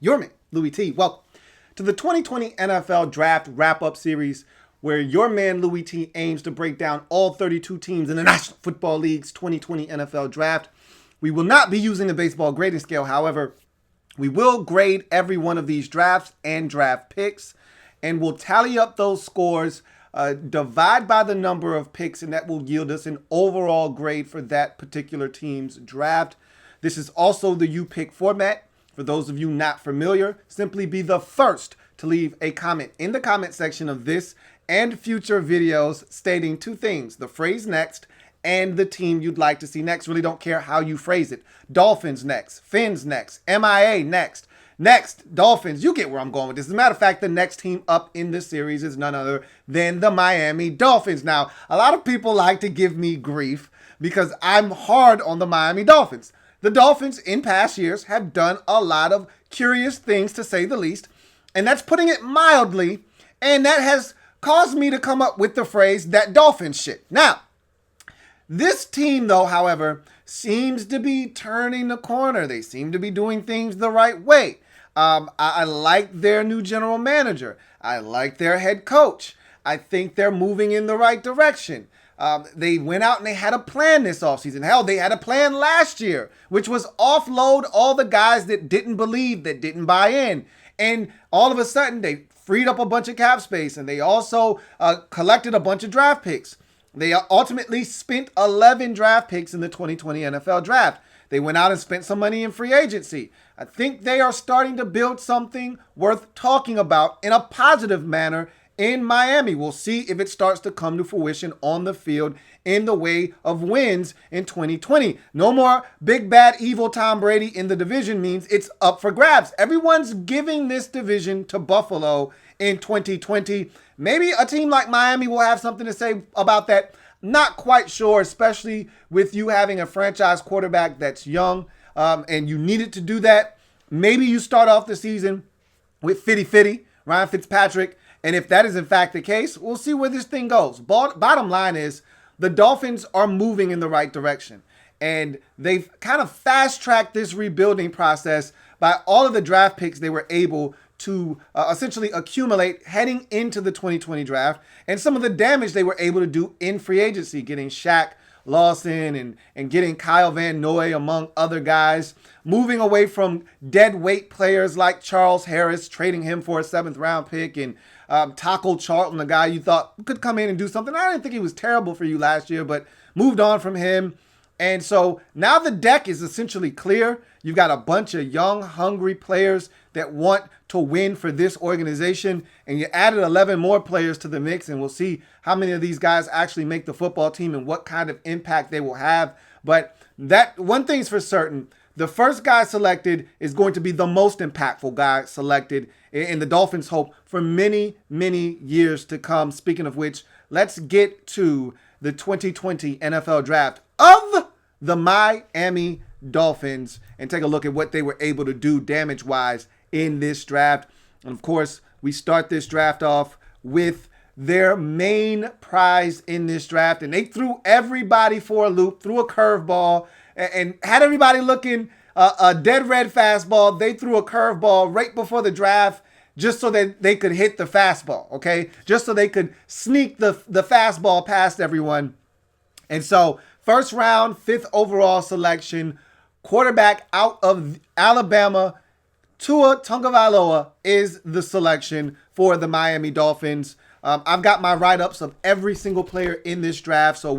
your man, Louie T. Welcome to the 2020 NFL Draft Wrap-Up Series, where your man, Louie T, aims to break down all 32 teams in the National Football League's 2020 NFL Draft. We will not be using the baseball grading scale. However, we will grade every one of these drafts and draft picks, and we'll tally up those scores, divide by the number of picks, and that will yield us an overall grade for that particular team's draft. This is also the You Pick format. For those of you not familiar, simply be the first to leave a comment in the comment section of this and future videos stating two things: the phrase next and the team you'd like to see next. Really don't care how you phrase it. Dolphins next, Fins next, MIA next, Dolphins. You get where I'm going with this. As a matter of fact, the next team up in this series is none other than the Miami Dolphins. Now, a lot of people like to give me grief because I'm hard on the Miami Dolphins. The Dolphins in past years have done a lot of curious things, to say the least, and that's putting it mildly, and that has caused me to come up with the phrase, that Dolphin shit. Now, this team, though, however, seems to be turning the corner. They seem to be doing things the right way. I like their new general manager. I like their head coach. I think they're moving in the right direction. They went out and they had a plan this offseason. Hell, they had a plan last year, which was offload all the guys that didn't believe, that didn't buy in. And all of a sudden, they freed up a bunch of cap space, and they also collected a bunch of draft picks. They ultimately spent 11 draft picks in the 2020 NFL Draft. They went out and spent some money in free agency. I think they are starting to build something worth talking about in a positive manner in Miami. We'll see if it starts to come to fruition on the field in the way of wins in 2020. No more big, bad, evil Tom Brady in the division means it's up for grabs. Everyone's giving this division to Buffalo in 2020. Maybe a team like Miami will have something to say about that. Not quite sure, especially with you having a franchise quarterback that's young, and you needed to do that. Maybe you start off the season with Fitty, Ryan Fitzpatrick, and if that is in fact the case, we'll see where this thing goes. Bottom line is, the Dolphins are moving in the right direction, and they've kind of fast-tracked this rebuilding process by all of the draft picks they were able to essentially accumulate heading into the 2020 draft, and some of the damage they were able to do in free agency, getting Shaq Lawson and getting Kyle Van Noy, among other guys, moving away from dead weight players like Charles Harris, trading him for a 7th round pick, and Taco Charlton, a guy you thought could come in and do something. I didn't think he was terrible for you last year, but moved on from him. And so now the deck is essentially clear. You've got a bunch of young, hungry players that want to win for this organization, and you added 11 more players to the mix, and we'll see how many of these guys actually make the football team and what kind of impact they will have. But that one thing's for certain: the first guy selected is going to be the most impactful guy selected in the Dolphins' hope for many, many years to come. Speaking of which, let's get to the 2020 NFL Draft of the Miami Dolphins and take a look at what they were able to do damage-wise in this draft. And of course, we start this draft off with their main prize in this draft, and they threw everybody for a loop, threw a curveball, and had everybody looking a dead red fastball. They threw a curveball right before the draft just so that they could hit the fastball, okay? Just so they could sneak the fastball past everyone. And so, first round, 5th overall selection, quarterback out of Alabama, Tua Tagovailoa is the selection for the Miami Dolphins. I've got my write-ups of every single player in this draft, so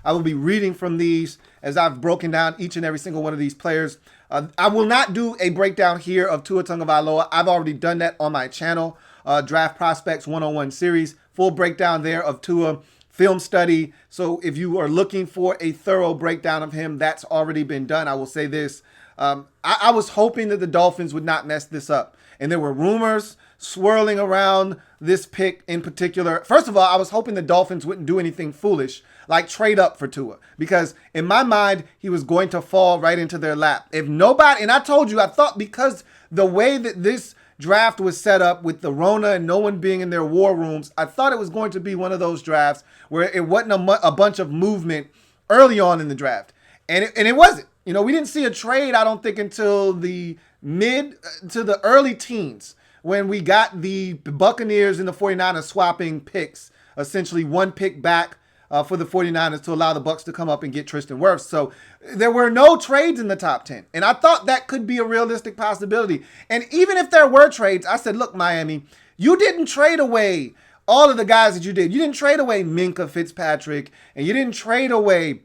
I will be reading from these as I've broken down each and every single one of these players. I will not do a breakdown here of Tua Tagovailoa. I've already done that on my channel, Draft Prospects 101 series, full breakdown there of Tua, film study. So if you are looking for a thorough breakdown of him, that's already been done. I will say this. I was hoping that the Dolphins would not mess this up. And there were rumors swirling around this pick in particular. First of all, I was hoping the Dolphins wouldn't do anything foolish, like trade up for Tua. Because in my mind, he was going to fall right into their lap. If nobody, and I told you, I thought because the way that this draft was set up with the Rona and no one being in their war rooms, I thought it was going to be one of those drafts where it wasn't a bunch of movement early on in the draft. And it wasn't. You know, we didn't see a trade, I don't think, until the mid to the early teens when we got the Buccaneers and the 49ers swapping picks, essentially one pick back for the 49ers to allow the Bucs to come up and get Tristan Wirfs. So there were no trades in the top 10. And I thought that could be a realistic possibility. And even if there were trades, I said, look, Miami, you didn't trade away all of the guys that you did. You didn't trade away Minkah Fitzpatrick, and you didn't trade away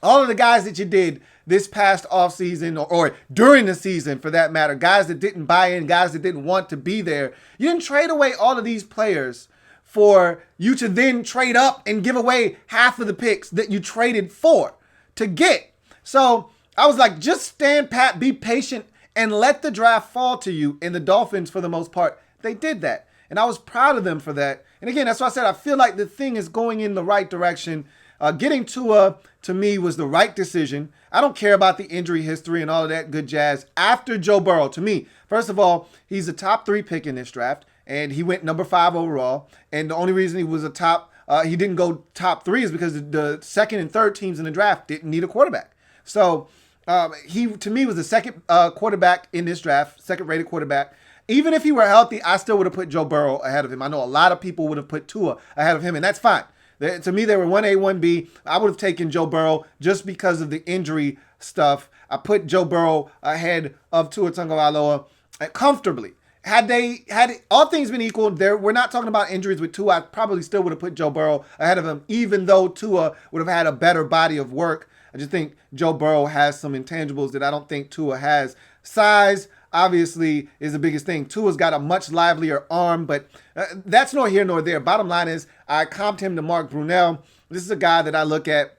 all of the guys that you did this past offseason or during the season, for that matter, guys that didn't buy in, guys that didn't want to be there. You didn't trade away all of these players for you to then trade up and give away half of the picks that you traded for to get. So I was like, just stand pat, be patient, and let the draft fall to you. And the Dolphins, for the most part, they did that. And I was proud of them for that. And again, that's why I said I feel like the thing is going in the right direction. Getting Tua, to me, was the right decision. I don't care about the injury history and all of that good jazz. After Joe Burrow, to me, first of all, he's a top 3 pick in this draft, and he went number 5 overall. And the only reason he was he didn't go top 3 is because the second and third teams in the draft didn't need a quarterback. So he, to me, was the second quarterback in this draft, second-rated quarterback. Even if he were healthy, I still would have put Joe Burrow ahead of him. I know a lot of people would have put Tua ahead of him, and that's fine. To me, they were 1A, 1B. I would have taken Joe Burrow just because of the injury stuff. I put Joe Burrow ahead of Tua Tagovailoa comfortably. Had all things been equal, we're not talking about injuries with Tua. I probably still would have put Joe Burrow ahead of him, even though Tua would have had a better body of work. I just think Joe Burrow has some intangibles that I don't think Tua has. Size, obviously, is the biggest thing. Tua's got a much livelier arm, but that's nor here nor there. Bottom line is, I comped him to Mark Brunell. This is a guy that I look at,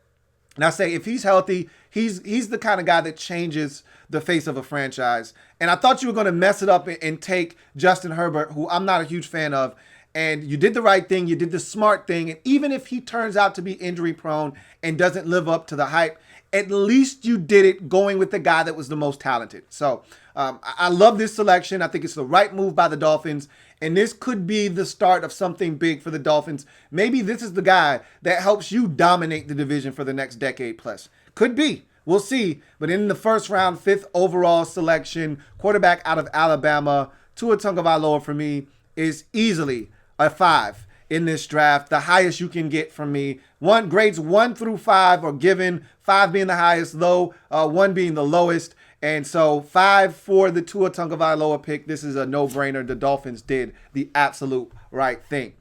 and I say, if he's healthy, he's the kind of guy that changes the face of a franchise. And I thought you were going to mess it up and take Justin Herbert, who I'm not a huge fan of. And you did the right thing. You did the smart thing. And even if he turns out to be injury prone and doesn't live up to the hype, at least you did it going with the guy that was the most talented. So I love this selection. I think it's the right move by the Dolphins. And this could be the start of something big for the Dolphins. Maybe this is the guy that helps you dominate the division for the next decade plus. Could be. We'll see. But in the first round, 5th overall selection, quarterback out of Alabama, Tua Tagovailoa for me is easily a 5 in this draft. The highest you can get from me. Grades 1 through 5 are given, 5 being the highest, 1 being the lowest. And so 5 for the Tua Tagovailoa pick. This is a no-brainer. The Dolphins did the absolute right thing.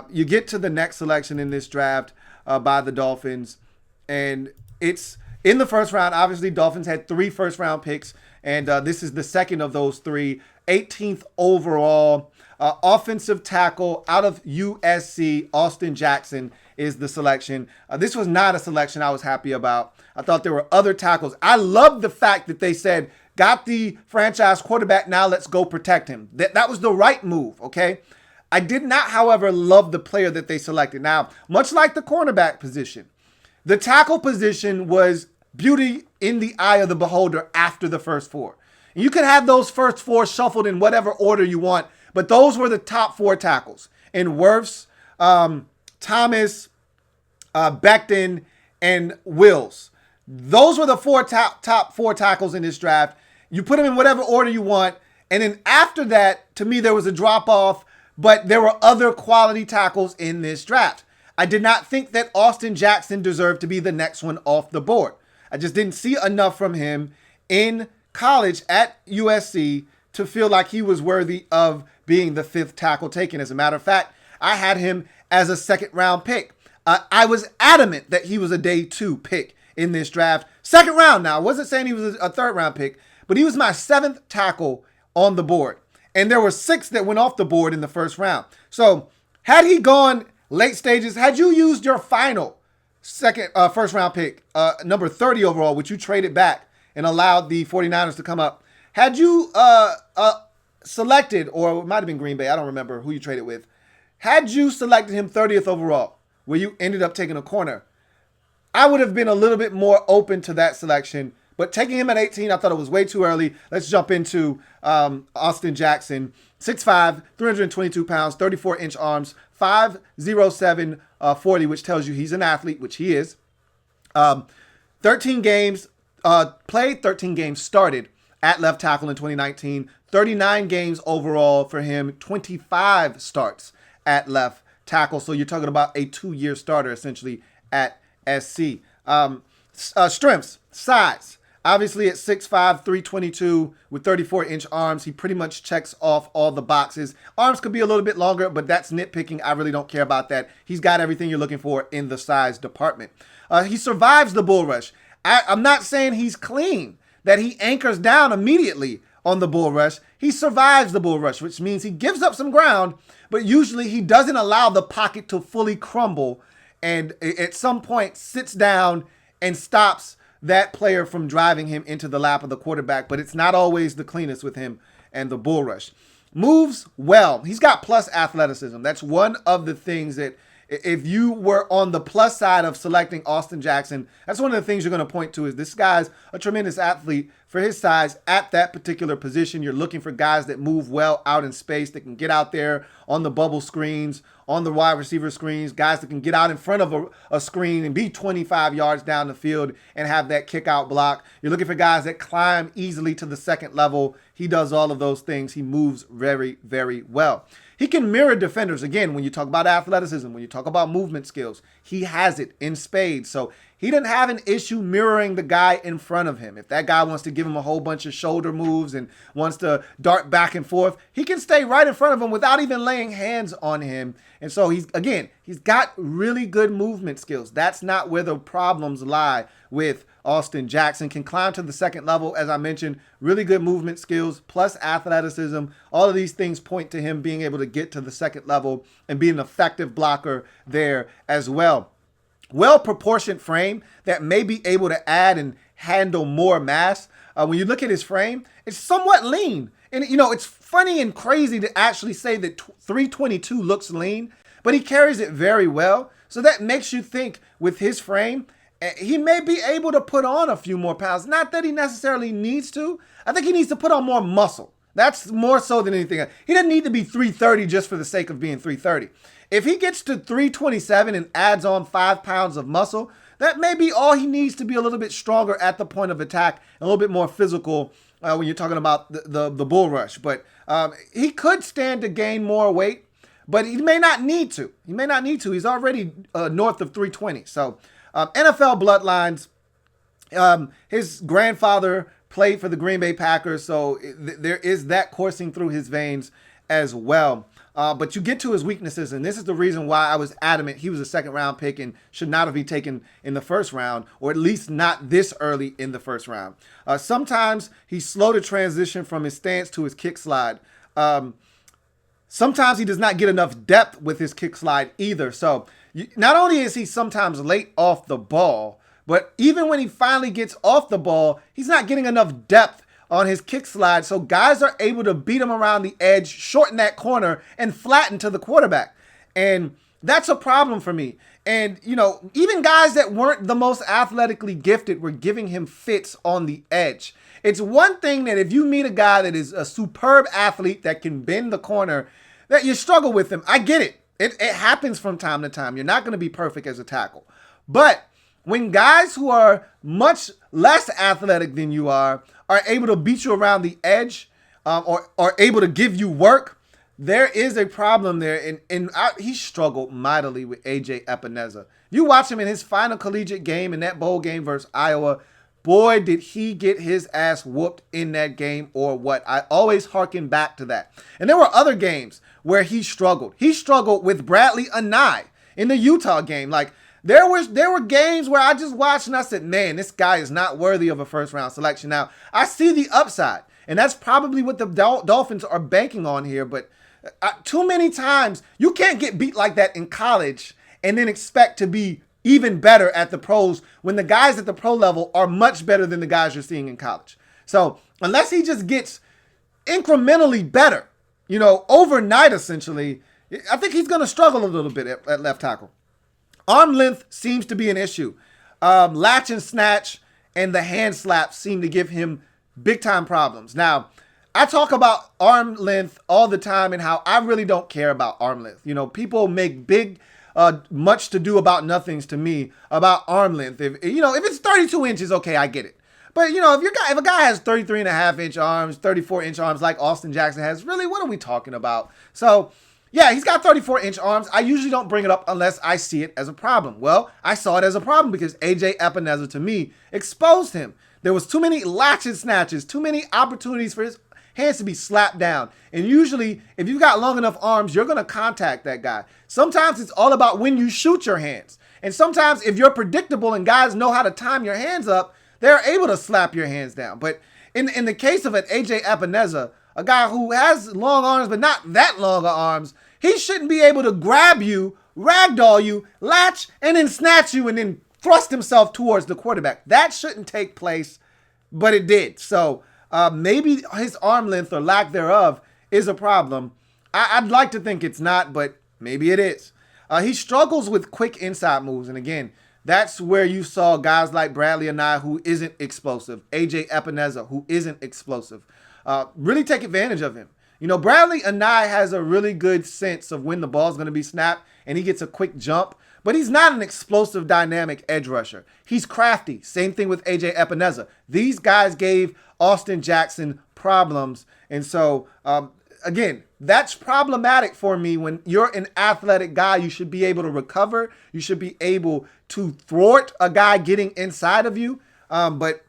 You get to the next selection in this draft by the Dolphins, and it's in the first round. Obviously, Dolphins had 3 first-round picks, and this is the second of those 3. 18th overall, offensive tackle out of USC, Austin Jackson is the selection. This was not a selection I was happy about. I thought there were other tackles. I love the fact that they said, got the franchise quarterback, now let's go protect him. That was the right move, okay? I did not, however, love the player that they selected. Now, much like the cornerback position, the tackle position was beauty in the eye of the beholder after the first 4. And you could have those first 4 shuffled in whatever order you want, but those were the top 4 tackles. And Wirfs, Thomas, Becton, and Wills. Those were the top 4 tackles in this draft. You put them in whatever order you want. And then after that, to me, there was a drop-off, but there were other quality tackles in this draft. I did not think that Austin Jackson deserved to be the next one off the board. I just didn't see enough from him in college at USC to feel like he was worthy of being the 5th tackle taken. As a matter of fact, I had him as a 2nd-round pick. I was adamant that he was a day 2 pick in this draft. 2nd round now. I wasn't saying he was a 3rd-round pick, but he was my 7th tackle on the board. And there were 6 that went off the board in the first round. So had he gone late stages, had you used your final first-round pick, number 30 overall, which you traded back and allowed the 49ers to come up, had you selected, or it might have been Green Bay, I don't remember who you traded with, had you selected him 30th overall, where you ended up taking a corner, I would have been a little bit more open to that selection. But taking him at 18, I thought it was way too early. Let's jump into Austin Jackson. 6'5", 322 pounds, 34-inch arms, 5'07", 40, which tells you he's an athlete, which he is. 13 games played, 13 games started. at left tackle in 2019. 39 games overall for him, 25 starts at left tackle. So you're talking about a 2-year starter essentially at SC. Strengths, size. Obviously at 6'5", 322 with 34-inch arms, he pretty much checks off all the boxes. Arms could be a little bit longer, but that's nitpicking. I really don't care about that. He's got everything you're looking for in the size department. He survives the bull rush. I'm not saying he's clean, that he anchors down immediately on the bull rush. He survives the bull rush, which means he gives up some ground, but usually he doesn't allow the pocket to fully crumble and at some point sits down and stops that player from driving him into the lap of the quarterback, but it's not always the cleanest with him and the bull rush. Moves well. He's got plus athleticism. That's one of the things that if you were on the plus side of selecting Austin Jackson, that's one of the things you're going to point to is this guy's a tremendous athlete for his size at that particular position. You're looking for guys that move well out in space, that can get out there on the bubble screens, on the wide receiver screens, guys that can get out in front of a screen and be 25 yards down the field and have that kick out block. You're looking for guys that climb easily to the second level. He does all of those things. He moves very, very well. He can mirror defenders. Again, when you talk about athleticism, when you talk about movement skills, he has it in spades. So he didn't have an issue mirroring the guy in front of him. If that guy wants to give him a whole bunch of shoulder moves and wants to dart back and forth, he can stay right in front of him without even laying hands on him. And so he's got really good movement skills. That's not where the problems lie with Austin Jackson. Can climb to the second level, as I mentioned, really good movement skills, plus athleticism. All of these things point to him being able to get to the second level and be an effective blocker there as well. Well-proportioned frame that may be able to add and handle more mass. When you look at his frame, it's somewhat lean. And, it's funny and crazy to actually say that 322 looks lean, but he carries it very well. So that makes you think with his frame, he may be able to put on a few more pounds. Not that he necessarily needs to. I think he needs to put on more muscle. That's more so than anything else. He doesn't need to be 330 just for the sake of being 330. If he gets to 327 and adds on 5 pounds of muscle, that may be all he needs to be a little bit stronger at the point of attack, a little bit more physical when you're talking about the bull rush. But he could stand to gain more weight, but he may not need to. He's already north of 320. So NFL bloodlines, his grandfather played for the Green Bay Packers, so there is that coursing through his veins as well. But you get to his weaknesses, and this is the reason why I was adamant he was a second-round pick and should not have been taken in the first round, or at least not this early in the first round. Sometimes he's slow to transition from his stance to his kick slide. Sometimes he does not get enough depth with his kick slide either. So not only is he sometimes late off the ball, but even when he finally gets off the ball, he's not getting enough depth on his kick slide, so guys are able to beat him around the edge, shorten that corner, and flatten to the quarterback. And that's a problem for me. And, even guys that weren't the most athletically gifted were giving him fits on the edge. It's one thing that if you meet a guy that is a superb athlete that can bend the corner, that you struggle with him. I get it. It happens from time to time. You're not going to be perfect as a tackle. But when guys who are much less athletic than you are able to beat you around the edge or are able to give you work, there is a problem there. And he struggled mightily with A.J. Epineza. You watch him in his final collegiate game in that bowl game versus Iowa, boy, did he get his ass whooped in that game or what. I always harken back to that. And there were other games where he struggled. He struggled with Bradley Anai in the Utah game. Like, There were games where I just watched and I said, man, this guy is not worthy of a first-round selection. Now, I see the upside, and that's probably what the Dolphins are banking on here, but too many times, you can't get beat like that in college and then expect to be even better at the pros when the guys at the pro level are much better than the guys you're seeing in college. So, unless he just gets incrementally better, overnight essentially, I think he's going to struggle a little bit at left tackle. Arm length seems to be an issue. Latch and snatch and the hand slaps seem to give him big-time problems. Now, I talk about arm length all the time and how I really don't care about arm length. People make much to do about nothings to me about arm length. If it's 32 inches, okay, I get it. But, if a guy has 33.5-inch arms, 34-inch arms like Austin Jackson has, really, what are we talking about? So, yeah, he's got 34-inch arms. I usually don't bring it up unless I see it as a problem. Well, I saw it as a problem because A.J. Epineza, to me, exposed him. There was too many latch and snatches, too many opportunities for his hands to be slapped down. And usually, if you've got long enough arms, you're going to contact that guy. Sometimes it's all about when you shoot your hands. And sometimes if you're predictable and guys know how to time your hands up, they're able to slap your hands down. But in the case of an A.J. Epineza, a guy who has long arms but not that long of arms, he shouldn't be able to grab you, ragdoll you, latch, and then snatch you and then thrust himself towards the quarterback. That shouldn't take place, but it did. So maybe his arm length or lack thereof is a problem. I'd like to think it's not, but maybe it is. He struggles with quick inside moves. And again, that's where you saw guys like Bradley Anae, who isn't explosive, A.J. Epineza, who isn't explosive, really take advantage of him. Bradley Anae has a really good sense of when the ball's going to be snapped, and he gets a quick jump, but he's not an explosive, dynamic edge rusher. He's crafty. Same thing with A.J. Epineza. These guys gave Austin Jackson problems, and so, again, that's problematic for me. When you're an athletic guy, you should be able to recover. You should be able to thwart a guy getting inside of you, but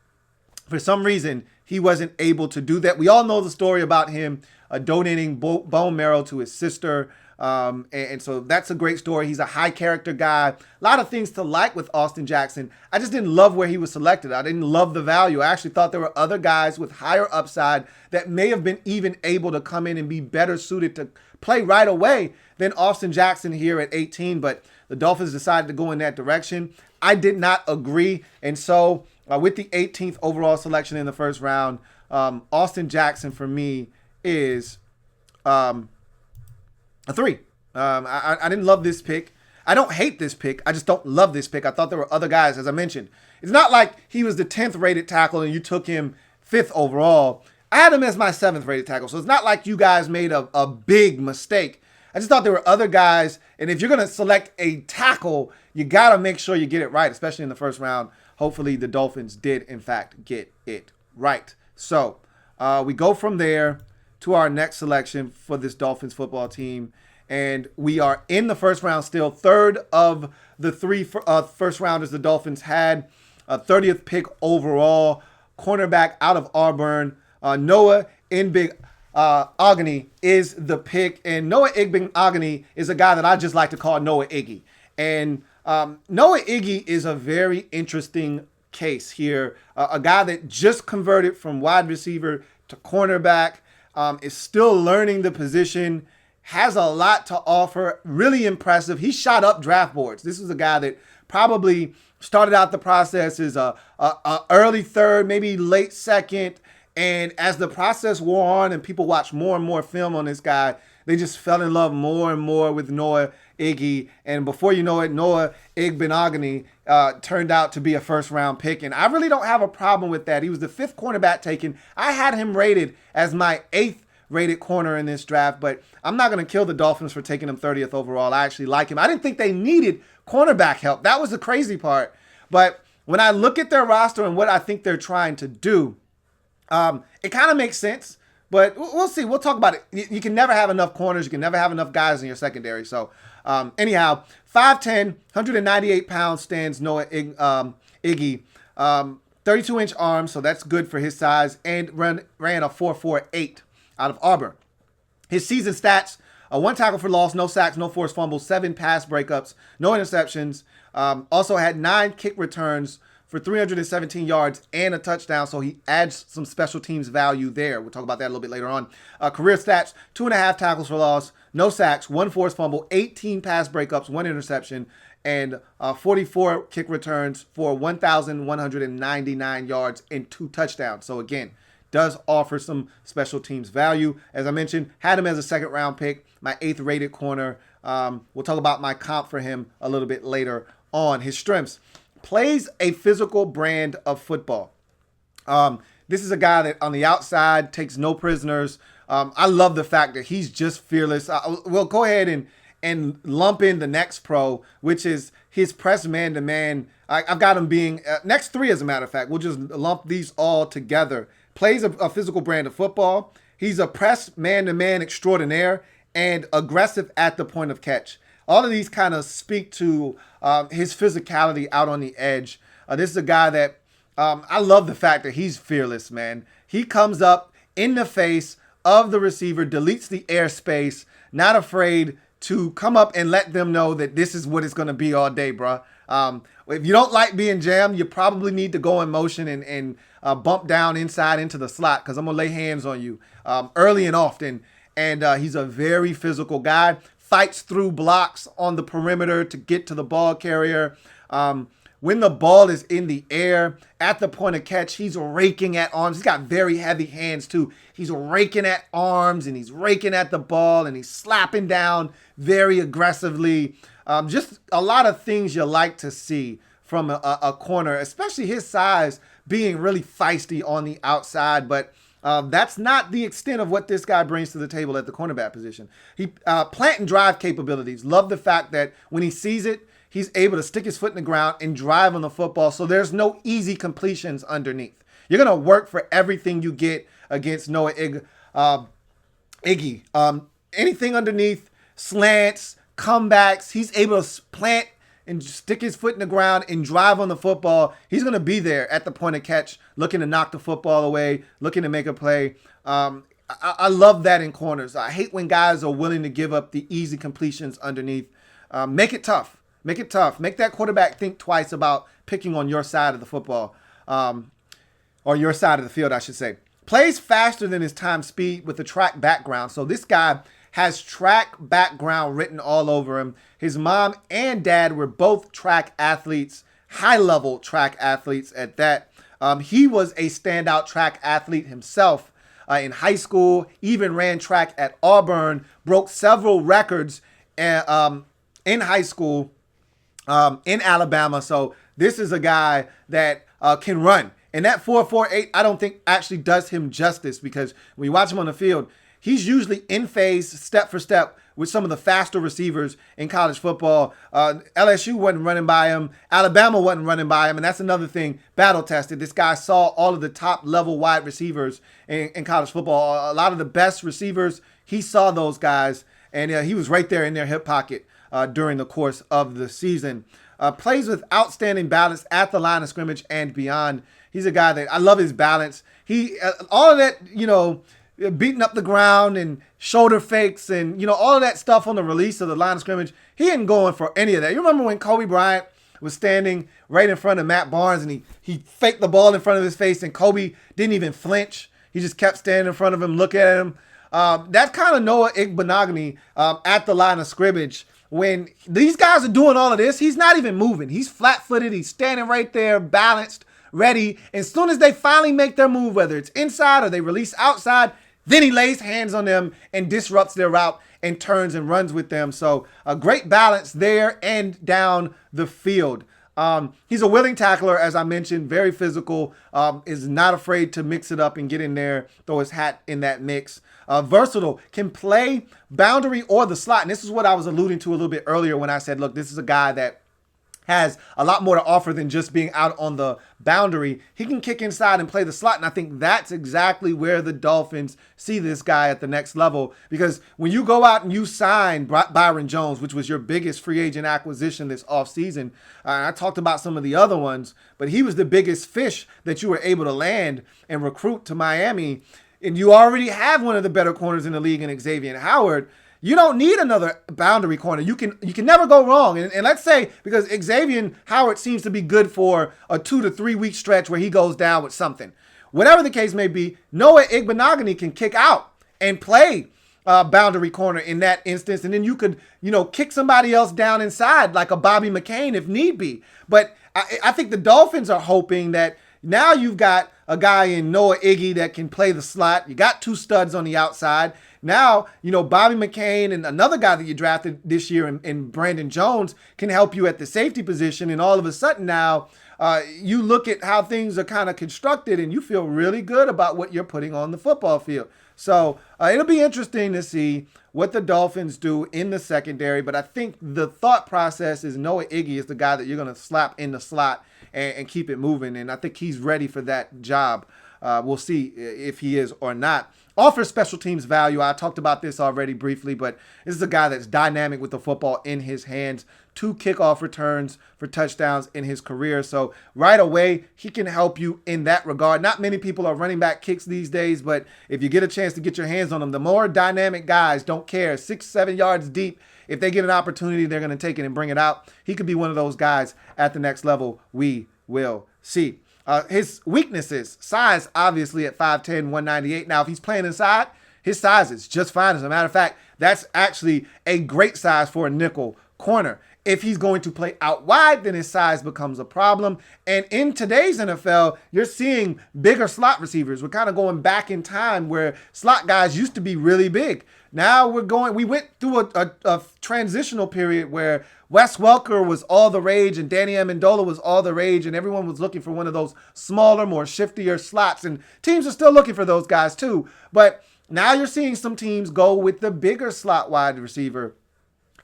for some reason, he wasn't able to do that. We all know the story about him donating bone marrow to his sister. And so that's a great story. He's a high character guy. A lot of things to like with Austin Jackson. I just didn't love where he was selected. I didn't love the value. I actually thought there were other guys with higher upside that may have been even able to come in and be better suited to play right away than Austin Jackson here at 18. But the Dolphins decided to go in that direction. I did not agree. And so with the 18th overall selection in the first round, Austin Jackson for me is a 3. I didn't love this pick. I don't hate this pick. I just don't love this pick. I thought there were other guys, as I mentioned. It's not like he was the 10th rated tackle and you took him 5th overall. I had him as my 7th rated tackle. So it's not like you guys made a big mistake. I just thought there were other guys. And if you're going to select a tackle, you got to make sure you get it right, especially in the first round. Hopefully the Dolphins did, in fact, get it right. So we go from there to our next selection for this Dolphins football team. And we are in the first round still. Third of the 3 first rounders the Dolphins had. 30th pick overall. Cornerback out of Auburn. Noah Igbinoghene is the pick. And Noah Igbinoghene is a guy that I just like to call Noah Iggy. And Noah Iggy is a very interesting case here. A guy that just converted from wide receiver to cornerback. Is still learning the position, has a lot to offer, really impressive. He shot up draft boards. This was a guy that probably started out the process as a early 3rd, maybe late 2nd. And as the process wore on and people watched more and more film on this guy, they just fell in love more and more with Noah Iggy. And before you know it, Noah Igbinoghene turned out to be a first-round pick. And I really don't have a problem with that. He was the 5th cornerback taken. I had him rated as my 8th rated corner in this draft, but I'm not going to kill the Dolphins for taking him 30th overall. I actually like him. I didn't think they needed cornerback help. That was the crazy part. But when I look at their roster and what I think they're trying to do, it kind of makes sense. But we'll see. We'll talk about it. You can never have enough corners. You can never have enough guys in your secondary. So, anyhow, 5'10", 198 pounds stands Noah Iggy. 32-inch arms, so that's good for his size, and ran a 4.48 out of Auburn. His season stats, 1 tackle for loss, no sacks, no forced fumbles, 7 pass breakups, no interceptions. Also had 9 kick returns for 317 yards and a touchdown, so he adds some special teams value there. We'll talk about that a little bit later on. Career stats, 2.5 tackles for loss, no sacks, 1 forced fumble, 18 pass breakups, 1 interception, and 44 kick returns for 1,199 yards and 2 touchdowns. So again, does offer some special teams value. As I mentioned, had him as a 2nd-round pick, my 8th rated corner. We'll talk about my comp for him a little bit later on. His strengths. Plays a physical brand of football. This is a guy that on the outside takes no prisoners. I love the fact that he's just fearless. Well, go ahead and lump in the next pro, which is his press man-to-man. I've got him being next three, as a matter of fact. We'll just lump these all together. Plays a physical brand of football. He's a press man-to-man extraordinaire and aggressive at the point of catch. All of these kind of speak to his physicality out on the edge. This is a guy that I love the fact that he's fearless, man. He comes up in the face of the receiver, deletes the airspace, not afraid to come up and let them know that this is what it's going to be all day, bro. If you don't like being jammed, you probably need to go in motion and bump down inside into the slot, because I'm going to lay hands on you early and often. And he's a very physical guy. Fights through blocks on the perimeter to get to the ball carrier. When the ball is in the air at the point of catch, he's raking at arms. He's got very heavy hands too. He's raking at arms and he's raking at the ball and he's slapping down very aggressively. Just a lot of things you like to see from a corner, especially his size, being really feisty on the outside. But that's not the extent of what this guy brings to the table at the cornerback position. He plant and drive capabilities. Love the fact that when he sees it, he's able to stick his foot in the ground and drive on the football, so there's no easy completions underneath. You're going to work for everything you get against Noah Iggy. Anything underneath, slants, comebacks, he's able to plant and stick his foot in the ground and drive on the football. He's going to be there at the point of catch, looking to knock the football away, looking to make a play. I love that in corners. I hate when guys are willing to give up the easy completions underneath. Make it tough. Make it tough. Make that quarterback think twice about picking on your side of the football, or your side of the field, I should say. Plays faster than his time speed with a track background. So this guy has track background written all over him. His mom and dad were both track athletes, high-level track athletes at that. He was a standout track athlete himself in high school, even ran track at Auburn, broke several records in high school. In Alabama. So this is a guy that can run. And that 4.48, I don't think actually does him justice, because when you watch him on the field, he's usually in phase, step for step, with some of the faster receivers in college football. LSU wasn't running by him. Alabama wasn't running by him. And that's another thing, battle tested. This guy saw all of the top level wide receivers in college football. A lot of the best receivers, he saw those guys. And he was right there in their hip pocket during the course of the season. Plays with outstanding balance at the line of scrimmage and beyond. He's a guy that I love his balance. He all of that, beating up the ground and shoulder fakes and, all of that stuff on the release of the line of scrimmage. He ain't going for any of that. You remember when Kobe Bryant was standing right in front of Matt Barnes and he faked the ball in front of his face and Kobe didn't even flinch. He just kept standing in front of him, looking at him. That's kind of Noah Igbinoghene at the line of scrimmage. When these guys are doing all of this, he's not even moving. He's flat-footed. He's standing right there, balanced, ready. As soon as they finally make their move, whether it's inside or they release outside, then he lays hands on them and disrupts their route and turns and runs with them. So a great balance there and down the field. He's a willing tackler, as I mentioned, very physical, is not afraid to mix it up and get in there, throw his hat in that mix. Versatile, can play boundary or the slot. And this is what I was alluding to a little bit earlier when I said, look, this is a guy that has a lot more to offer than just being out on the boundary. He can kick inside and play the slot, and I think that's exactly where the Dolphins see this guy at the next level, because when you go out and you sign Byron Jones, which was your biggest free agent acquisition this offseason, I talked about some of the other ones, but he was the biggest fish that you were able to land and recruit to Miami, and you already have one of the better corners in the league in Xavier Howard. You don't need another boundary corner. You can never go wrong. And let's say, because Xavier Howard seems to be good for a 2 to 3 week stretch where he goes down with something. Whatever the case may be, Noah Igbinoghene can kick out and play boundary corner in that instance. And then you could, kick somebody else down inside like a Bobby McCain if need be. But I think the Dolphins are hoping that now you've got a guy in Noah Iggy that can play the slot. You got two studs on the outside. Now, Bobby McCain and another guy that you drafted this year in Brandon Jones can help you at the safety position. And all of a sudden now, you look at how things are kind of constructed and you feel really good about what you're putting on the football field. So it'll be interesting to see what the Dolphins do in the secondary, but I think the thought process is Noah Iggy is the guy that you're going to slap in the slot and keep it moving, and I think he's ready for that job. We'll see if he is or not. Offers special teams value. I talked about this already briefly, but this is a guy that's dynamic with the football in his hands. 2 kickoff returns for touchdowns in his career. So right away, he can help you in that regard. Not many people are running back kicks these days, but if you get a chance to get your hands on them, the more dynamic guys don't care. 6-7 yards deep. If they get an opportunity, they're going to take it and bring it out. He could be one of those guys at the next level. We will see. His weaknesses, size, obviously at 5'10", 198. Now, if he's playing inside, his size is just fine. As a matter of fact, that's actually a great size for a nickel corner. If he's going to play out wide, then his size becomes a problem. And in today's NFL, you're seeing bigger slot receivers. We're kind of going back in time where slot guys used to be really big. Now we went through a transitional period where Wes Welker was all the rage and Danny Amendola was all the rage, and everyone was looking for one of those smaller, more shiftier slots. And teams are still looking for those guys too. But now you're seeing some teams go with the bigger slot wide receiver,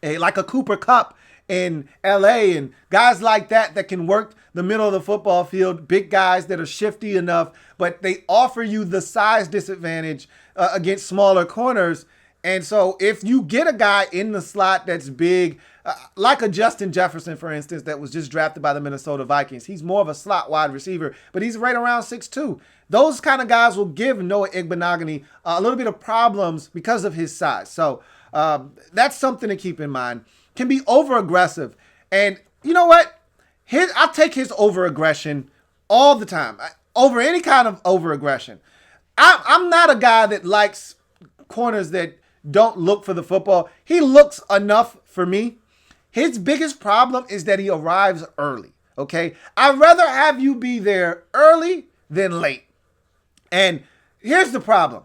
like a Cooper Kupp in L.A. and guys like that can work the middle of the football field, big guys that are shifty enough, but they offer you the size disadvantage against smaller corners. And so if you get a guy in the slot that's big, like a Justin Jefferson, for instance, that was just drafted by the Minnesota Vikings, he's more of a slot wide receiver, but he's right around 6'2". Those kind of guys will give Noah Igbinoghene a little bit of problems because of his size. So that's something to keep in mind. Can be over-aggressive. And you know what? I'll take his over-aggression all the time, over any kind of over-aggression. I'm not a guy that likes corners that don't look for the football. He looks enough for me. His biggest problem is that he arrives early, okay? I'd rather have you be there early than late. And here's the problem.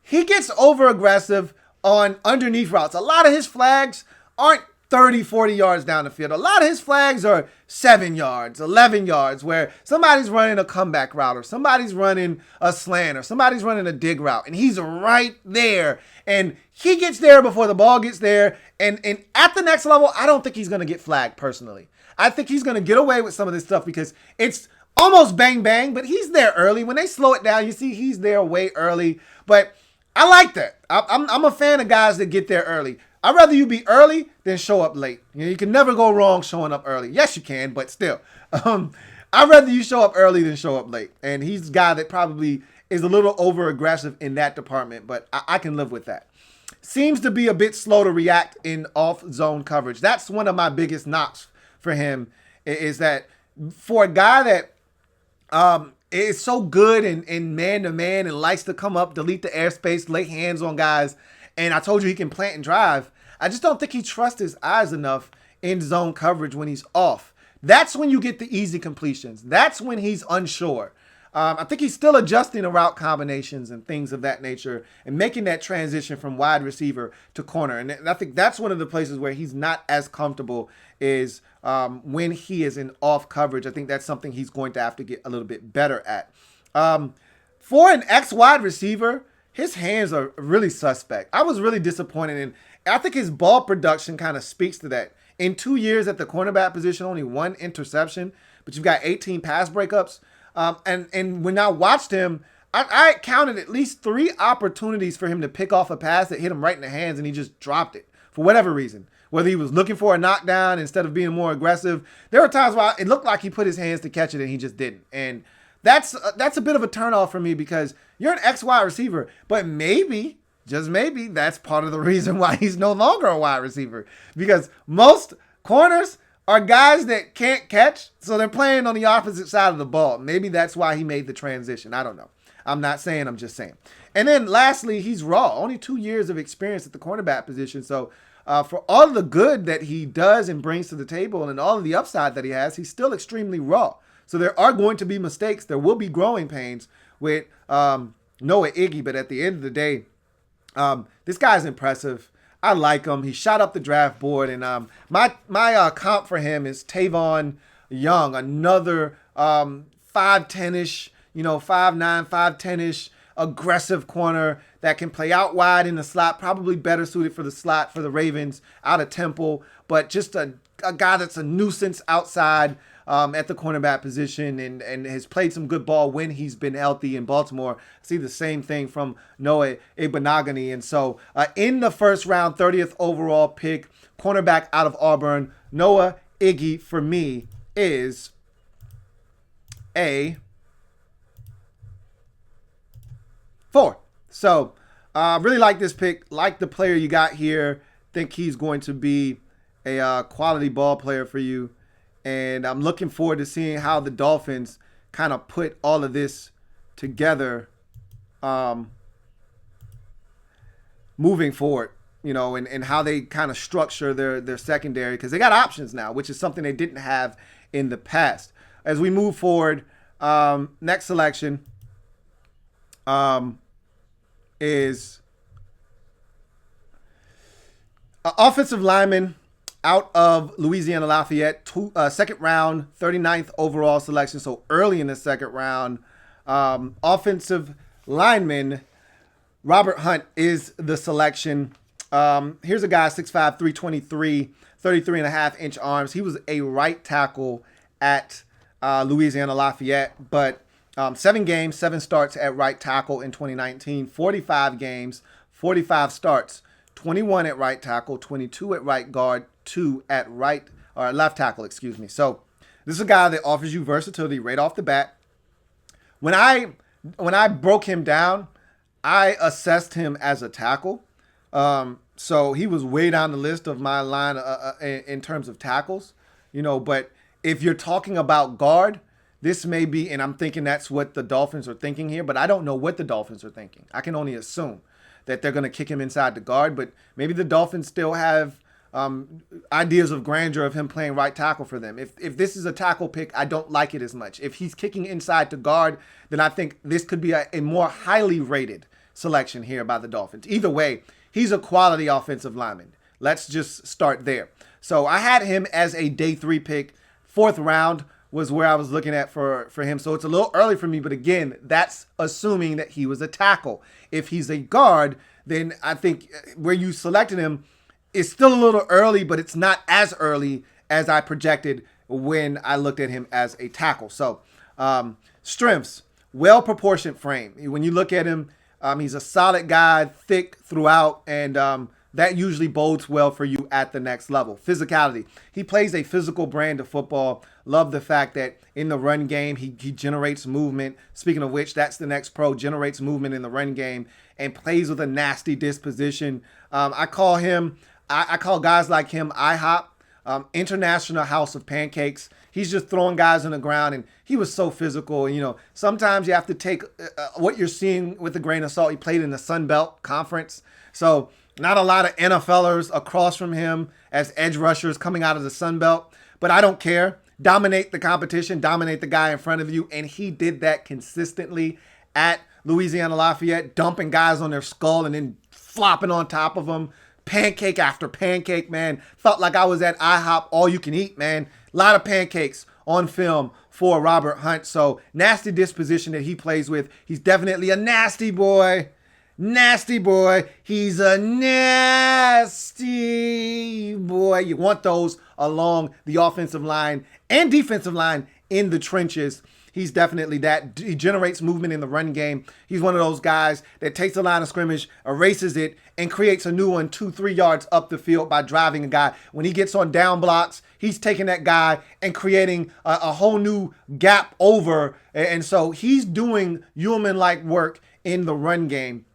He gets over-aggressive on underneath routes. A lot of his flags aren't 30, 40 yards down the field. A lot of his flags are 7 yards, 11 yards, where somebody's running a comeback route or somebody's running a slant or somebody's running a dig route, and he's right there. And he gets there before the ball gets there. And at the next level, I don't think he's going to get flagged personally. I think he's going to get away with some of this stuff because it's almost bang, bang, but he's there early. When they slow it down, you see he's there way early. But I like that. I'm a fan of guys that get there early. I'd rather you be early than show up late. You can never go wrong showing up early. Yes, you can, but still. I'd rather you show up early than show up late. And he's a guy that probably is a little over-aggressive in that department, but I can live with that. Seems to be a bit slow to react in off-zone coverage. That's one of my biggest knocks for him, is that for a guy that is so good in man-to-man and likes to come up, delete the airspace, lay hands on guys, and I told you he can plant and drive, I just don't think he trusts his eyes enough in zone coverage when he's off. That's when you get the easy completions. That's when he's unsure. I think he's still adjusting to route combinations and things of that nature and making that transition from wide receiver to corner. And I think that's one of the places where he's not as comfortable is when he is in off coverage. I think that's something he's going to have to get a little bit better at. For an ex-wide receiver, his hands are really suspect. I was really disappointed, and I think his ball production kind of speaks to that. In 2 years at the cornerback position, only 1 interception, but you've got 18 pass breakups. And when I watched him, I counted at least 3 opportunities for him to pick off a pass that hit him right in the hands, and he just dropped it for whatever reason. Whether he was looking for a knockdown instead of being more aggressive. There were times where it looked like he put his hands to catch it and he just didn't. And that's a bit of a turnoff for me because you're an ex-wide receiver, but maybe, just maybe, that's part of the reason why he's no longer a wide receiver. Because most corners are guys that can't catch, so they're playing on the opposite side of the ball. Maybe that's why he made the transition. I don't know. I'm not saying, I'm just saying. And then lastly, he's raw. Only 2 years of experience at the cornerback position. So for all of the good that he does and brings to the table and all of the upside that he has, he's still extremely raw. So there are going to be mistakes. There will be growing pains with Noah Iggy. But at the end of the day, this guy's impressive. I like him. He shot up the draft board. And my comp for him is Tavon Young, another 5'10"-ish, 5'9", 5'10"-ish aggressive corner that can play out wide in the slot, probably better suited for the slot for the Ravens out of Temple, but just a guy that's a nuisance outside at the cornerback position and has played some good ball when he's been healthy in Baltimore. I see the same thing from Noah Igbinoghene. And so in the first round, 30th overall pick, cornerback out of Auburn, Noah Iggy for me is a 4. So really like this pick, like the player you got here. Think he's going to be a quality ball player for you. And I'm looking forward to seeing how the Dolphins kind of put all of this together moving forward, and how they kind of structure their secondary, because they got options now, which is something they didn't have in the past. As we move forward, next selection is offensive lineman out of Louisiana Lafayette, second round, 39th overall selection, so early in the second round. Offensive lineman Robert Hunt is the selection. Here's a guy, 6'5", 323, 33.5-inch arms. He was a right tackle at Louisiana Lafayette, but 7 games, 7 starts at right tackle in 2019, 45 games, 45 starts, 21 at right tackle, 22 at right guard, 2 at left tackle, excuse me. So this is a guy that offers you versatility right off the bat. When I broke him down, I assessed him as a tackle. So he was way down the list of my line in terms of tackles, but if you're talking about guard, this may be, and I'm thinking that's what the Dolphins are thinking here, but I don't know what the Dolphins are thinking. I can only assume that they're going to kick him inside the guard, but maybe the Dolphins still have ideas of grandeur of him playing right tackle for them. If this is a tackle pick, I don't like it as much. If he's kicking inside to guard, then I think this could be a more highly rated selection here by the Dolphins. Either way, he's a quality offensive lineman. Let's just start there. So I had him as a day 3 pick. 4th round was where I was looking at for him. So it's a little early for me, but again, that's assuming that he was a tackle. If he's a guard, then I think where you selected him is still a little early, but it's not as early as I projected when I looked at him as a tackle. So strengths, well-proportioned frame. When you look at him, he's a solid guy, thick throughout, and that usually bodes well for you at the next level. Physicality. He plays a physical brand of football. Love the fact that in the run game, he generates movement. Speaking of which, that's the next pro, generates movement in the run game and plays with a nasty disposition. I call guys like him IHOP, International House of Pancakes. He's just throwing guys on the ground, and he was so physical. Sometimes you have to take what you're seeing with a grain of salt. He played in the Sun Belt Conference, so not a lot of NFLers across from him as edge rushers coming out of the Sun Belt, but I don't care. Dominate the competition, dominate the guy in front of you, and he did that consistently at Louisiana Lafayette, dumping guys on their skull and then flopping on top of them. Pancake after pancake, man. Felt like I was at IHOP all you can eat, man. A lot of pancakes on film for Robert Hunt. So nasty disposition that he plays with. He's definitely a nasty boy. Nasty boy. He's a nasty boy. You want those along the offensive line and defensive line in the trenches. He's definitely that. He generates movement in the run game. He's one of those guys that takes the line of scrimmage, erases it, and creates a new one 2-3 yards up the field by driving a guy. When he gets on down blocks, he's taking that guy and creating a whole new gap over. And so he's doing human-like work in the run game.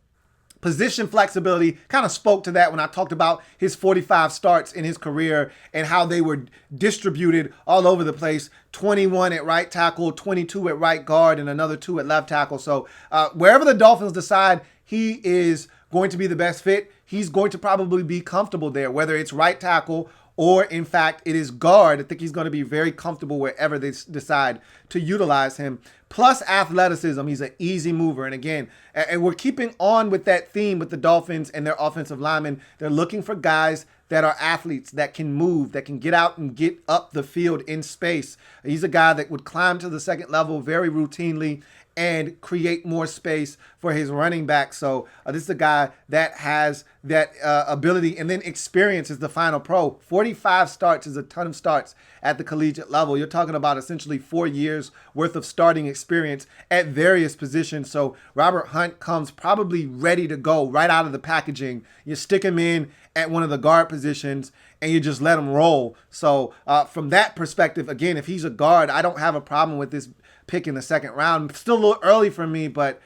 Position flexibility, kind of spoke to that when I talked about his 45 starts in his career and how they were distributed all over the place. 21 at right tackle, 22 at right guard, and another 2 at left tackle. So wherever the Dolphins decide he is going to be the best fit, he's going to probably be comfortable there, whether it's right tackle or, in fact, it is guard. I think he's going to be very comfortable wherever they decide to utilize him. Plus athleticism, he's an easy mover. And again, and we're keeping on with that theme with the Dolphins and their offensive linemen. They're looking for guys that are athletes, that can move, that can get out and get up the field in space. He's a guy that would climb to the second level very routinely and create more space for his running back. So this is a guy that has that ability, and then experience is the final pro. 45 starts is a ton of starts at the collegiate level. You're talking about essentially 4 years worth of starting experience at various positions. So Robert Hunt comes probably ready to go right out of the packaging. You stick him in at one of the guard positions and you just let him roll. So from that perspective, again, if he's a guard, I don't have a problem with this pick in the second round. Still a little early for me, but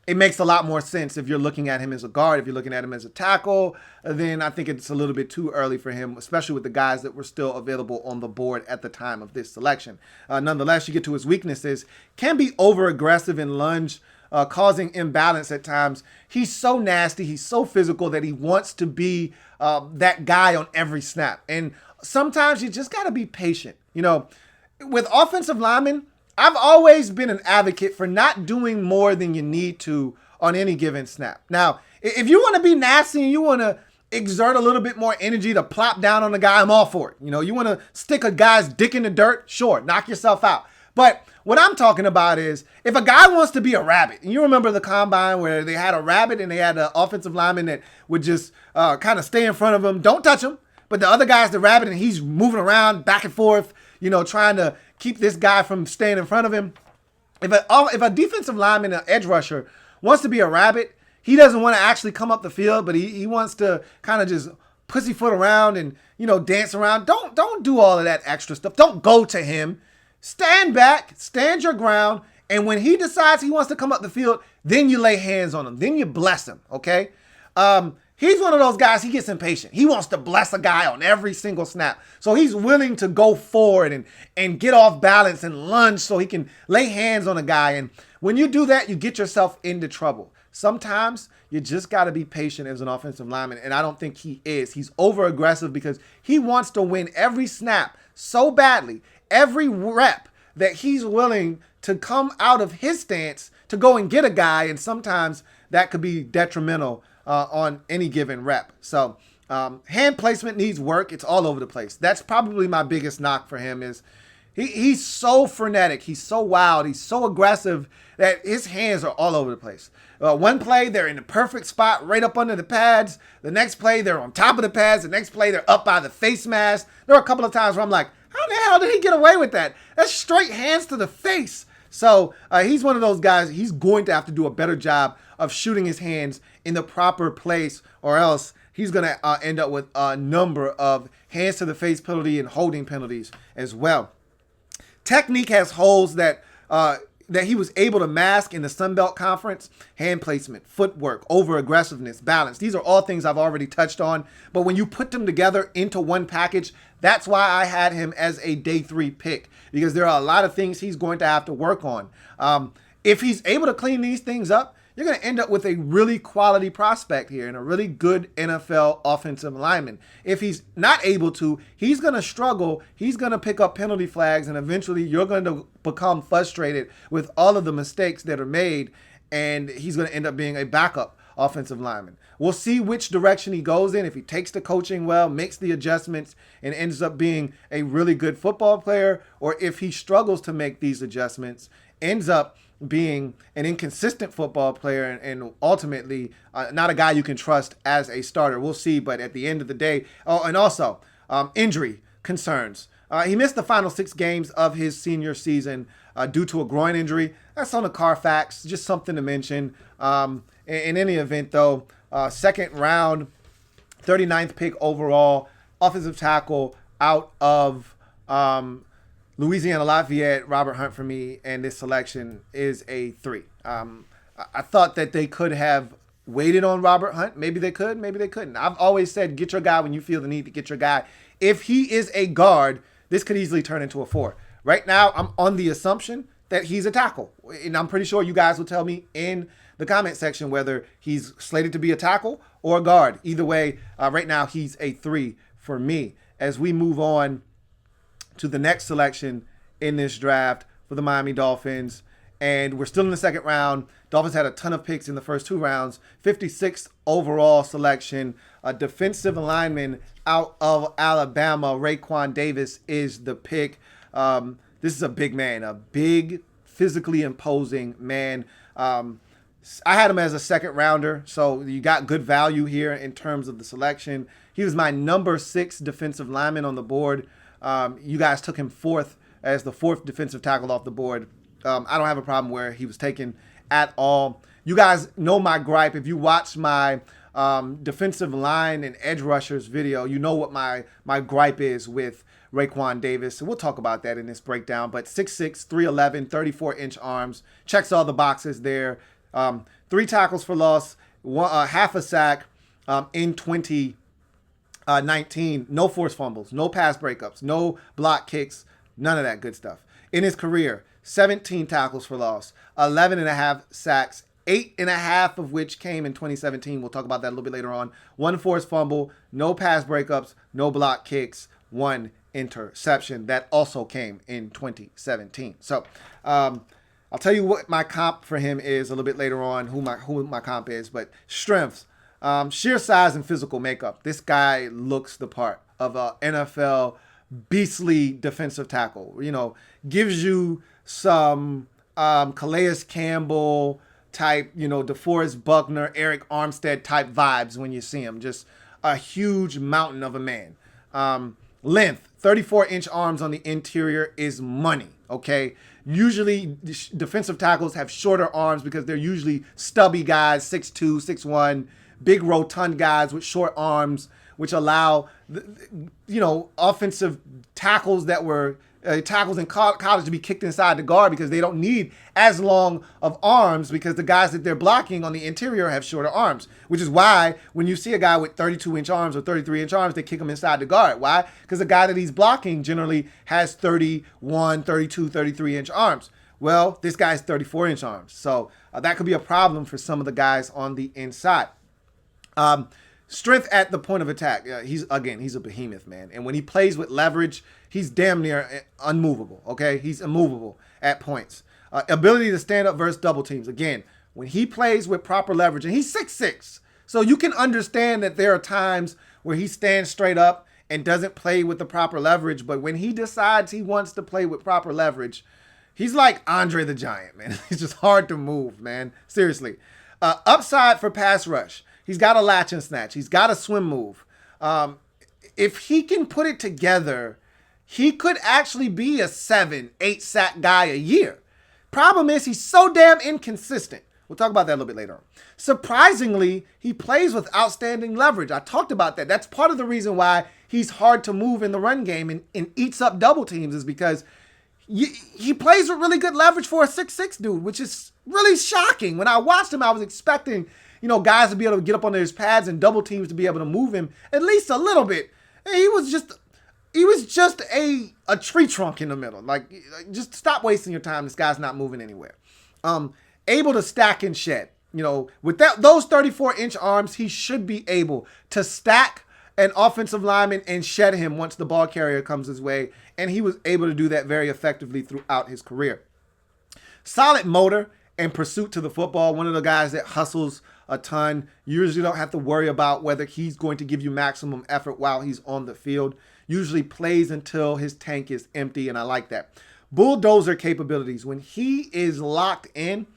it makes a lot more sense if you're looking at him as a guard. If you're looking at him as a tackle, then I think it's a little bit too early for him, especially with the guys that were still available on the board at the time of this selection. Nonetheless, you get to his weaknesses. Can be over-aggressive in lunge, causing imbalance at times. He's so nasty. He's so physical that he wants to be that guy on every snap. And sometimes you just got to be patient. You know, with offensive linemen, I've always been an advocate for not doing more than you need to on any given snap. Now, if you want to be nasty and you want to exert a little bit more energy to plop down on the guy, I'm all for it. You know, you want to stick a guy's dick in the dirt, sure, knock yourself out. But what I'm talking about is if a guy wants to be a rabbit, and you remember the combine where they had a rabbit and they had an offensive lineman that would just kind of stay in front of him, don't touch him, but the other guy's the rabbit and he's moving around back and forth, you know, trying to keep this guy from staying in front of him. If a defensive lineman, an edge rusher, wants to be a rabbit, he doesn't want to actually come up the field, but he wants to kind of just pussyfoot around and, you know, dance around. Don't do all of that extra stuff. Don't go to him. Stand back, stand your ground, and when he decides he wants to come up the field, then you lay hands on him. Then you bless him, okay? He's one of those guys, he gets impatient. He wants to bless a guy on every single snap. So he's willing to go forward and get off balance and lunge so he can lay hands on a guy. And when you do that, you get yourself into trouble. Sometimes you just got to be patient as an offensive lineman, and I don't think he is. He's over-aggressive because he wants to win every snap so badly, every rep, that he's willing to come out of his stance to go and get a guy, and sometimes that could be detrimental on any given rep. So hand placement needs work. It's all over the place. That's probably my biggest knock for him is he's so frenetic. He's so wild. He's so aggressive that his hands are all over the place. One play, they're in the perfect spot right up under the pads. The next play, they're on top of the pads. The next play, they're up by the face mask. There are a couple of times where I'm like, how the hell did he get away with that? That's straight hands to the face. So he's one of those guys, he's going to have to do a better job of shooting his hands in the proper place, or else he's going to end up with a number of hands to the face penalty and holding penalties as well. Technique has holes that he was able to mask in the Sun Belt Conference. Hand placement, footwork, over-aggressiveness, balance. These are all things I've already touched on. But when you put them together into one package, that's why I had him as a day 3 pick, because there are a lot of things he's going to have to work on. If he's able to clean these things up, you're going to end up with a really quality prospect here and a really good NFL offensive lineman. If he's not able to, he's going to struggle. He's going to pick up penalty flags, and eventually you're going to become frustrated with all of the mistakes that are made, and he's going to end up being a backup offensive lineman. We'll see which direction he goes in. If he takes the coaching well, makes the adjustments, and ends up being a really good football player, or if he struggles to make these adjustments, ends up being an inconsistent football player and ultimately not a guy you can trust as a starter. We'll see, but at the end of the day, and also injury concerns. He missed the final 6 games of his senior season due to a groin injury. That's on the Carfax, just something to mention. In any event, though, second round, 39th pick overall, offensive tackle out of Louisiana Lafayette, Robert Hunt for me, and this selection is a 3. I thought that they could have waited on Robert Hunt. Maybe they could, maybe they couldn't. I've always said get your guy when you feel the need to get your guy. If he is a guard, this could easily turn into a 4. Right now, I'm on the assumption that he's a tackle, and I'm pretty sure you guys will tell me in the comment section whether he's slated to be a tackle or a guard. Either way, right now he's a 3 for me. As we move on to the next selection in this draft for the Miami Dolphins, and we're still in the second round. Dolphins had a ton of picks in the first 2 rounds. 56th overall selection, a defensive lineman out of Alabama, Raekwon Davis is the pick. This is a big man, a big, physically imposing man. I had him as a second rounder, so you got good value here in terms of the selection. He was my number 6 defensive lineman on the board. You guys took him 4th as the 4th defensive tackle off the board. I don't have a problem where he was taken at all. You guys know my gripe. If you watch my defensive line and edge rushers video, you know what my gripe is with Raekwon Davis. So we'll talk about that in this breakdown. But 6'6", 311, 34-inch arms. Checks all the boxes there. 3 tackles for loss, half a sack in 2019. No forced fumbles, no pass breakups, no block kicks, none of that good stuff. In his career, 17 tackles for loss, 11 and a half sacks, 8 and a half of which came in 2017. We'll talk about that a little bit later on. 1 forced fumble, no pass breakups, no block kicks, 1 interception. That also came in 2017. So, I'll tell you what my comp for him is a little bit later on, who my comp is, but strengths, sheer size and physical makeup. This guy looks the part of a NFL beastly defensive tackle. You know, gives you some Calais Campbell type, you know, DeForest Buckner, Eric Armstead type vibes when you see him. Just a huge mountain of a man. Length, 34-inch arms on the interior is money, okay? Usually defensive tackles have shorter arms because they're usually stubby guys, 6'2", 6'1", big rotund guys with short arms, which allow, you know, offensive tackles that were tackles in college to be kicked inside the guard because they don't need as long of arms because the guys that they're blocking on the interior have shorter arms, which is why when you see a guy with 32-inch arms or 33-inch arms, they kick him inside the guard. Why? Because the guy that he's blocking generally has 31, 32, 33-inch arms. Well, this guy's 34-inch arms. So that could be a problem for some of the guys on the inside. Strength at the point of attack. He's a behemoth, man. And when he plays with leverage, he's damn near unmovable, okay? He's immovable at points. Ability to stand up versus double teams. Again, when he plays with proper leverage, and he's 6'6", so you can understand that there are times where he stands straight up and doesn't play with the proper leverage, but when he decides he wants to play with proper leverage, he's like Andre the Giant, man. He's just hard to move, man. Seriously. Upside for pass rush. He's got a latch and snatch. He's got a swim move. If he can put it together, he could actually be a 7-8 sack guy a year. Problem is, he's so damn inconsistent. We'll talk about that a little bit later on. Surprisingly, he plays with outstanding leverage. I talked about that. That's part of the reason why he's hard to move in the run game and eats up double teams is because he plays with really good leverage for a 6'6 dude, which is really shocking. When I watched him, I was expecting, you know, guys to be able to get up under his pads and double teams to be able to move him at least a little bit. He was just a tree trunk in the middle. Like, just stop wasting your time. This guy's not moving anywhere. Able to stack and shed. You know, with those 34-inch arms, he should be able to stack an offensive lineman and shed him once the ball carrier comes his way. And he was able to do that very effectively throughout his career. Solid motor and pursuit to the football. One of the guys that hustles a ton. You usually don't have to worry about whether he's going to give you maximum effort while he's on the field. Usually plays until his tank is empty, and I like that. Bulldozer capabilities. When he is locked in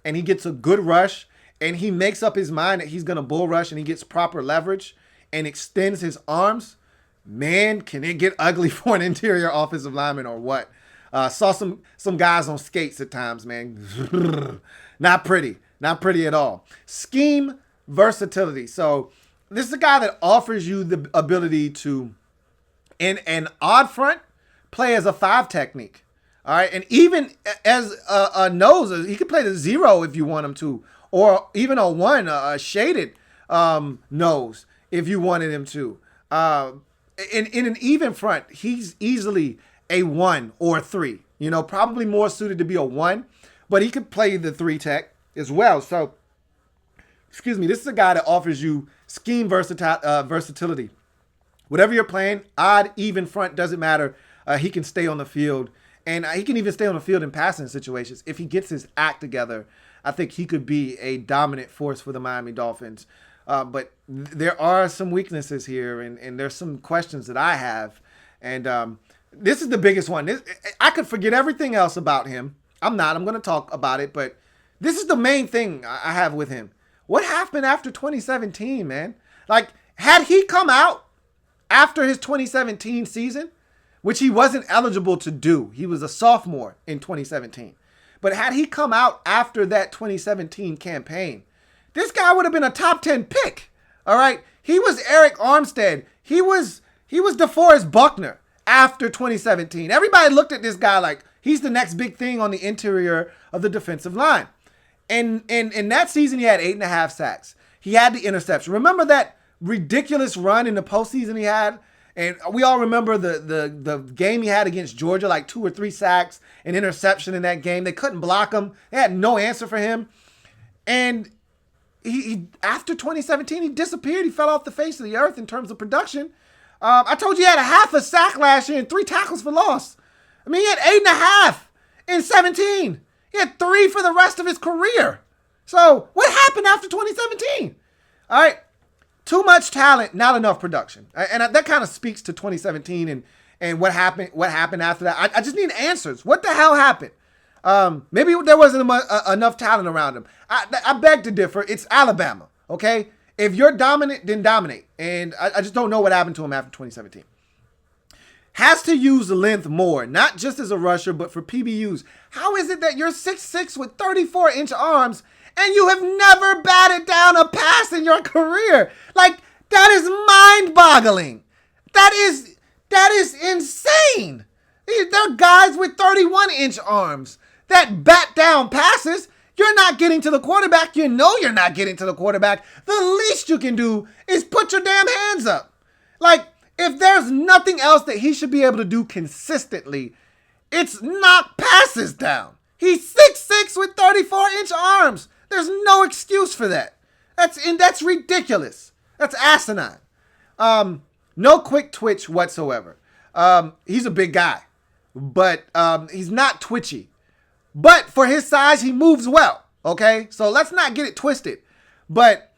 and he gets a good rush and he makes up his mind that he's going to bull rush and he gets proper leverage and extends his arms, man, can it get ugly for an interior offensive lineman or what? Saw some guys on skates at times, man. Not pretty. Not pretty at all. Scheme versatility. So this is a guy that offers you the ability to, in an odd front, play as a 5 technique. All right. And even as a nose, he could play the 0 if you want him to, or even a 1, a shaded nose if you wanted him to. In an even front, he's easily a 1 or 3. You know, probably more suited to be a 1, but he could play the 3 tech as well. So, excuse me, this is a guy that offers you scheme versatility. Whatever you're playing, odd, even front, doesn't matter. He can stay on the field, and he can even stay on the field in passing situations. If he gets his act together, I think he could be a dominant force for the Miami Dolphins. But there are some weaknesses here, and there's some questions that I have. And this is the biggest one. I could forget everything else about him. I'm not. I'm going to talk about it, but this is the main thing I have with him. What happened after 2017, man? Like, had he come out after his 2017 season, which he wasn't eligible to do, he was a sophomore in 2017. But had he come out after that 2017 campaign, this guy would have been a top 10 pick. All right. He was Eric Armstead. He was DeForest Buckner after 2017. Everybody looked at this guy like he's the next big thing on the interior of the defensive line. And in that season, he had 8.5 sacks. He had the interception. Remember that ridiculous run in the postseason he had? And we all remember the game he had against Georgia, like 2 or 3 sacks, an interception in that game. They couldn't block him. They had no answer for him. And he after 2017, he disappeared. He fell off the face of the earth in terms of production. I told you he had a half a sack last year and 3 tackles for loss. I mean, he had 8.5 in 17. He had 3 for the rest of his career. So what happened after 2017? All right. Too much talent, not enough production. And that kind of speaks to 2017 and what happened after that. I just need answers. What the hell happened? Maybe there wasn't enough talent around him. I beg to differ. It's Alabama, okay? If you're dominant, then dominate. And I just don't know what happened to him after 2017. Has to use the length more, not just as a rusher, but for PBUs. How is it that you're 6'6" with 34-inch arms and you have never batted down a pass in your career? Like, that is mind-boggling. That is insane. There are guys with 31-inch arms that bat down passes. You're not getting to the quarterback. You know you're not getting to the quarterback. The least you can do is put your damn hands up. Like, if there's nothing else that he should be able to do consistently, it's knock passes down. He's 6'6" with 34-inch arms. There's no excuse for that. That's ridiculous. That's asinine. No quick twitch whatsoever. He's a big guy, but he's not twitchy. But for his size, he moves well. Okay, so let's not get it twisted. But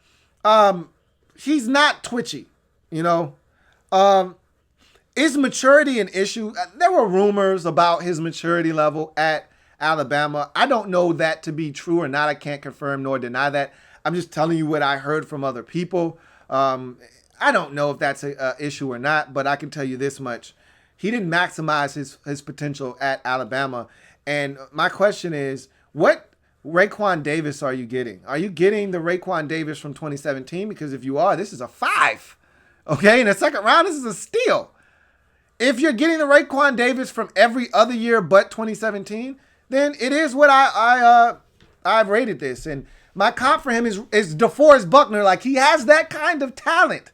he's not twitchy. You know. Is maturity an issue? There were rumors about his maturity level at Alabama. I don't know that to be true or not. I can't confirm nor deny that. I'm just telling you what I heard from other people. I don't know if that's an issue or not, but I can tell you this much. He didn't maximize his potential at Alabama. And my question is, what Raekwon Davis are you getting? Are you getting the Raekwon Davis from 2017? Because if you are, this is a 5. Okay, in the second round, this is a steal. If you're getting the Raekwon Davis from every other year but 2017, then it is what I've rated this. And my comp for him is DeForest Buckner. Like, he has that kind of talent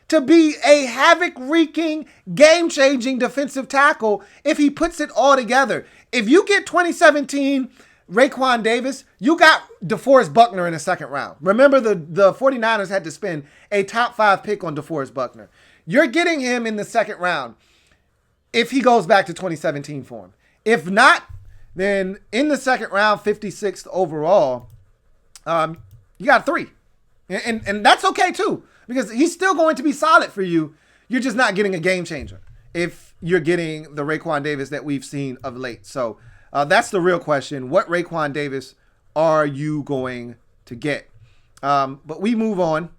to be a havoc-wreaking, game-changing defensive tackle if he puts it all together. If you get 2017 Raekwon Davis, you got DeForest Buckner in the second round. Remember, the 49ers had to spend a top 5 pick on DeForest Buckner. You're getting him in the second round if he goes back to 2017 form. If not, then in the second round, 56th overall, you got 3. And that's okay too, because he's still going to be solid for you. You're just not getting a game changer if you're getting the Raekwon Davis that we've seen of late. So that's the real question. What Raekwon Davis are you going to get? But we move on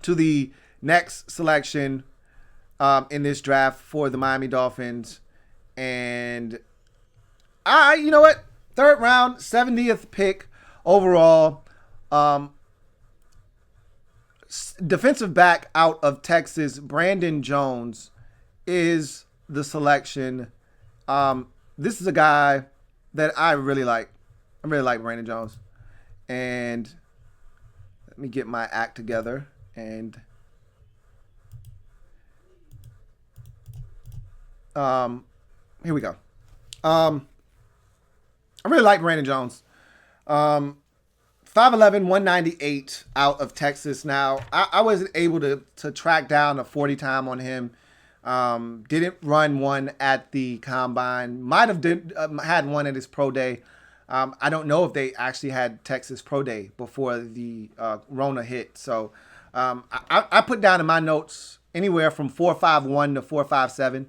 to the next selection in this draft for the Miami Dolphins. And you know what? Third round, 70th pick overall. Defensive back out of Texas, Brandon Jones is the selection. This is a guy that I really like. I really like Brandon Jones. And let me get my act together. And here we go. I really like Brandon Jones. 5'11", 198 out of Texas. Now, I wasn't able to track down a 40 time on him. Didn't run one at the combine. Might have had one at his pro day. I don't know if they actually had Texas pro day before the Rona hit. So I put down in my notes anywhere from 4.51 to 4.57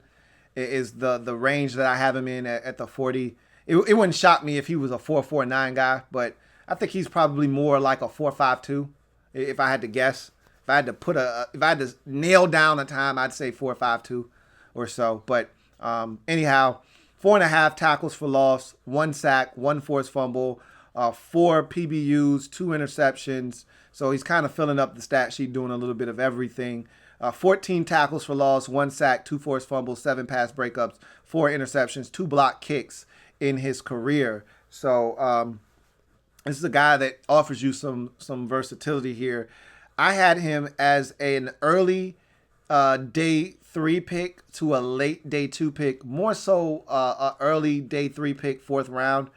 is the range that I have him in at the 40. it wouldn't shock me if he was a 4.49 guy, but I think he's probably more like a 4.52 if I had to guess. If I had to nail down a time, I'd say 4.52 or so. But anyhow, 4.5 tackles for loss, 1 sack, 1 forced fumble, 4 PBUs, 2 interceptions. So he's kind of filling up the stat sheet, doing a little bit of everything. 14 tackles for loss, 1 sack, 2 forced fumbles, 7 pass breakups, 4 interceptions, 2 block kicks in his career. So this is a guy that offers you some versatility here. I had him as an early day 3 pick to a late day 2 pick, more so a early day 3 pick, 4th round.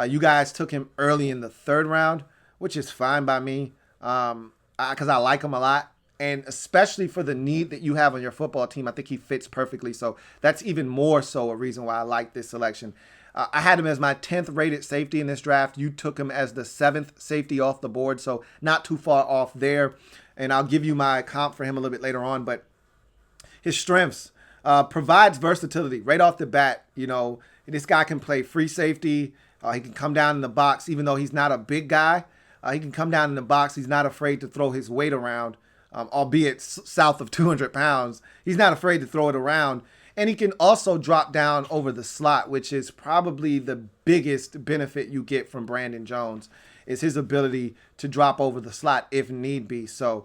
You guys took him early in the 3rd round, which is fine by me because I like him a lot. And especially for the need that you have on your football team, I think he fits perfectly. So that's even more so a reason why I like this selection. I had him as my 10th rated safety in this draft. You took him as the 7th safety off the board, so not too far off there. And I'll give you my comp for him a little bit later on. But his strengths provides versatility right off the bat. You know, this guy can play free safety. He can come down in the box, even though he's not a big guy. He can come down in the box. He's not afraid to throw his weight around. Albeit south of 200 pounds, he's not afraid to throw it around. And he can also drop down over the slot, which is probably the biggest benefit you get from Brandon Jones, is his ability to drop over the slot if need be. So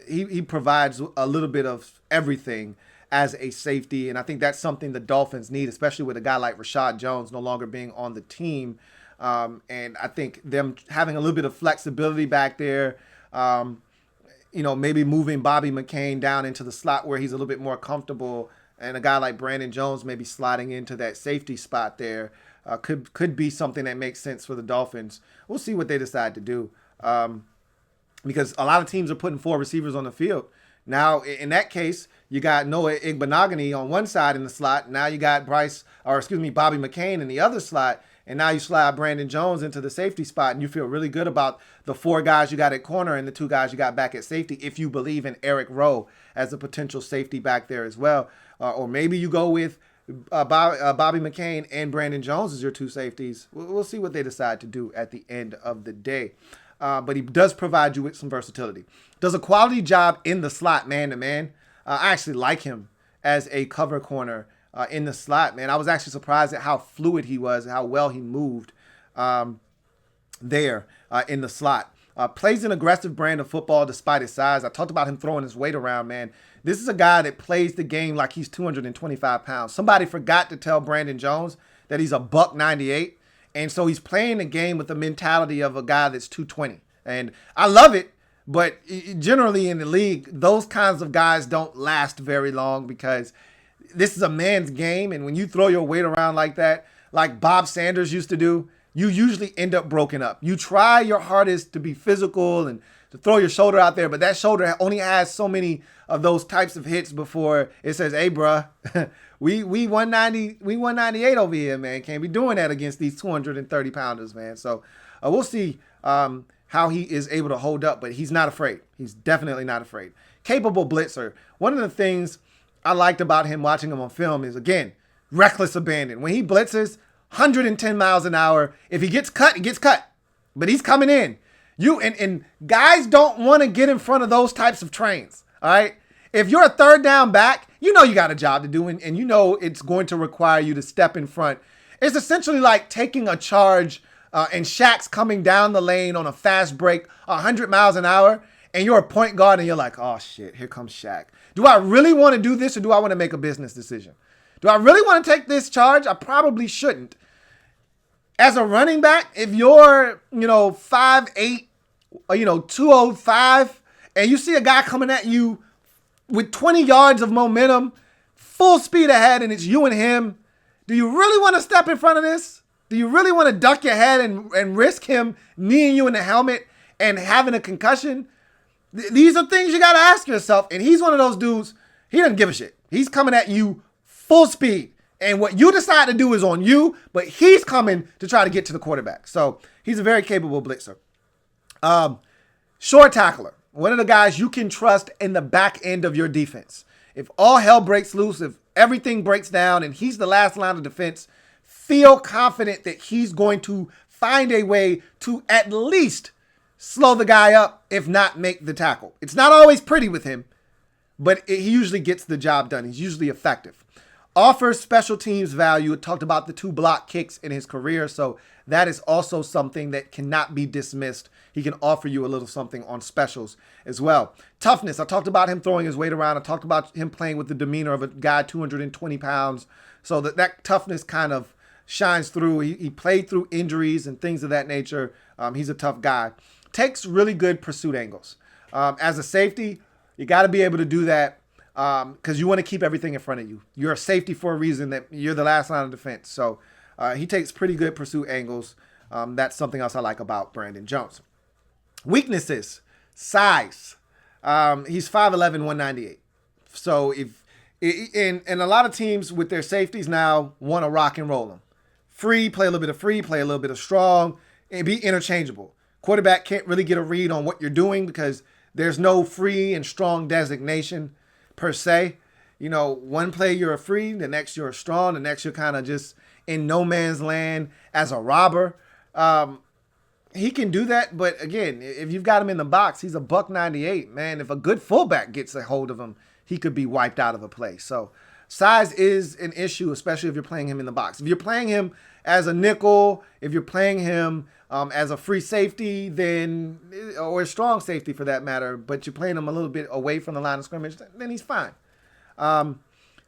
he provides a little bit of everything as a safety, and I think that's something the Dolphins need, especially with a guy like Rashad Jones no longer being on the team. And I think them having a little bit of flexibility back there, maybe moving Bobby McCain down into the slot where he's a little bit more comfortable, and a guy like Brandon Jones maybe sliding into that safety spot there could be something that makes sense for the Dolphins. We'll see what they decide to do because a lot of teams are putting 4 receivers on the field. Now, in that case, you got Noah Igbinoghene on one side in the slot. Now you got Bobby McCain in the other slot. And now you slide Brandon Jones into the safety spot, and you feel really good about the 4 guys you got at corner and the 2 guys you got back at safety if you believe in Eric Rowe as a potential safety back there as well. Or maybe you go with Bobby McCain and Brandon Jones as your 2 safeties. We'll see what they decide to do at the end of the day. But he does provide you with some versatility. Does a quality job in the slot man-to-man. I actually like him as a cover corner in the slot, man. I was actually surprised at how fluid he was and how well he moved there in the slot. Plays an aggressive brand of football despite his size. I talked about him throwing his weight around, man. This is a guy that plays the game like he's 225 pounds. Somebody forgot to tell Brandon Jones that he's a $198, and so he's playing the game with the mentality of a guy that's 220. And I love it, but generally in the league, those kinds of guys don't last very long because this is a man's game, and when you throw your weight around like that, like Bob Sanders used to do, you usually end up broken up. You try your hardest to be physical and to throw your shoulder out there, but that shoulder only has so many of those types of hits before it says, "Hey, bruh, we 198 over here, man. Can't be doing that against these 230 pounders, man." So we'll see how he is able to hold up, but he's not afraid. He's definitely not afraid. Capable blitzer. One of the things I liked about him watching him on film is, again, reckless abandon. When he blitzes, 110 miles an hour. If he gets cut, he gets cut. But he's coming in. And guys don't want to get in front of those types of trains. All right. If you're a 3rd down back, you know you got a job to do, and you know it's going to require you to step in front. It's essentially like taking a charge and Shaq's coming down the lane on a fast break, 100 miles an hour, and you're a point guard and you're like, oh shit, here comes Shaq. Do I really want to do this, or do I want to make a business decision? Do I really want to take this charge? I probably shouldn't. As a running back, if you're, 5'8", 205, and you see a guy coming at you with 20 yards of momentum, full speed ahead, and it's you and him, do you really want to step in front of this? Do you really want to duck your head and risk him kneeing you in the helmet and having a concussion? These are things you got to ask yourself. And he's one of those dudes, he doesn't give a shit. He's coming at you full speed. And what you decide to do is on you, but he's coming to try to get to the quarterback. So he's a very capable blitzer. Short tackler. One of the guys you can trust in the back end of your defense. If all hell breaks loose, if everything breaks down and he's the last line of defense, feel confident that he's going to find a way to at least slow the guy up, if not make the tackle. It's not always pretty with him, but he usually gets the job done. He's usually effective. Offers special teams value. It talked about the 2 block kicks in his career, so that is also something that cannot be dismissed. He can offer you a little something on specials as well. Toughness. I talked about him throwing his weight around. I talked about him playing with the demeanor of a guy 220 pounds, so that toughness kind of shines through. He played through injuries and things of that nature. He's a tough guy. Takes really good pursuit angles. As a safety, you got to be able to do that because you want to keep everything in front of you. You're a safety for a reason, that you're the last line of defense. So he takes pretty good pursuit angles. That's something else I like about Brandon Jones. Weaknesses, size. He's 5'11", 198. So and a lot of teams with their safeties now want to rock and roll them. Free, play a little bit of free, play a little bit of strong, and be interchangeable. Quarterback can't really get a read on what you're doing because there's no free and strong designation per se. You know, one play you're a free, the next you're a strong, the next you're kind of just in no man's land as a robber. He can do that, but again, if you've got him in the box, he's a $198, man. If a good fullback gets a hold of him, he could be wiped out of a play. So size is an issue, especially if you're playing him in the box. If you're playing him as a nickel, if you're playing him as a free safety, then, or a strong safety for that matter, but you're playing him a little bit away from the line of scrimmage, then he's fine.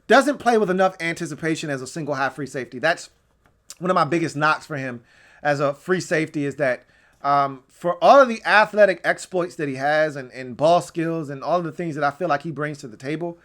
Doesn't play with enough anticipation as a single high free safety. That's one of my biggest knocks for him as a free safety, is that for all of the athletic exploits that he has and ball skills and all of the things that I feel like he brings to the table,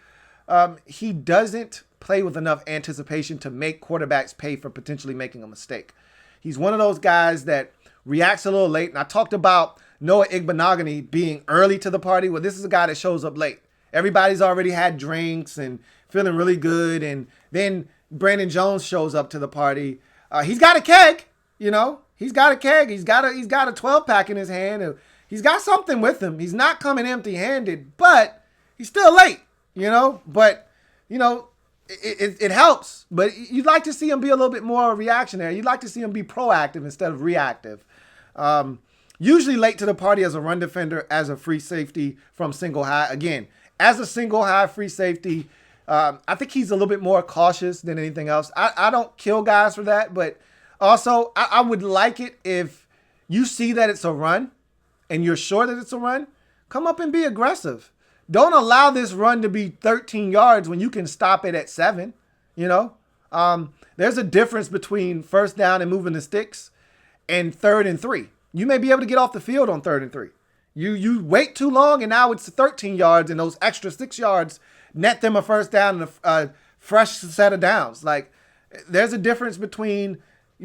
he doesn't play with enough anticipation to make quarterbacks pay for potentially making a mistake. He's one of those guys that reacts a little late. And I talked about Noah Igbinoghene being early to the party. Well, this is a guy that shows up late. Everybody's already had drinks and feeling really good. And then Brandon Jones shows up to the party. He's got a keg, you know. He's got a keg. He's got a 12-pack in his hand. He's got something with him. He's not coming empty-handed, but he's still late, you know. But, you know, it helps. But you'd like to see him be a little bit more reactionary. You'd like to see him be proactive instead of reactive. Usually late to the party as a run defender, as a free safety from single high. Again, as a single high free safety, I think he's a little bit more cautious than anything else. I don't kill guys for that, but also I would like it if you see that it's a run and you're sure that it's a run, come up and be aggressive. Don't allow this run to be 13 yards when you can stop it at 7, you know. There's a difference between first down and moving the sticks and 3rd and 3. You may be able to get off the field on 3rd and 3. You wait too long and now it's 13 yards, and those extra 6 yards net them a first down and a fresh set of downs. Like, there's a difference between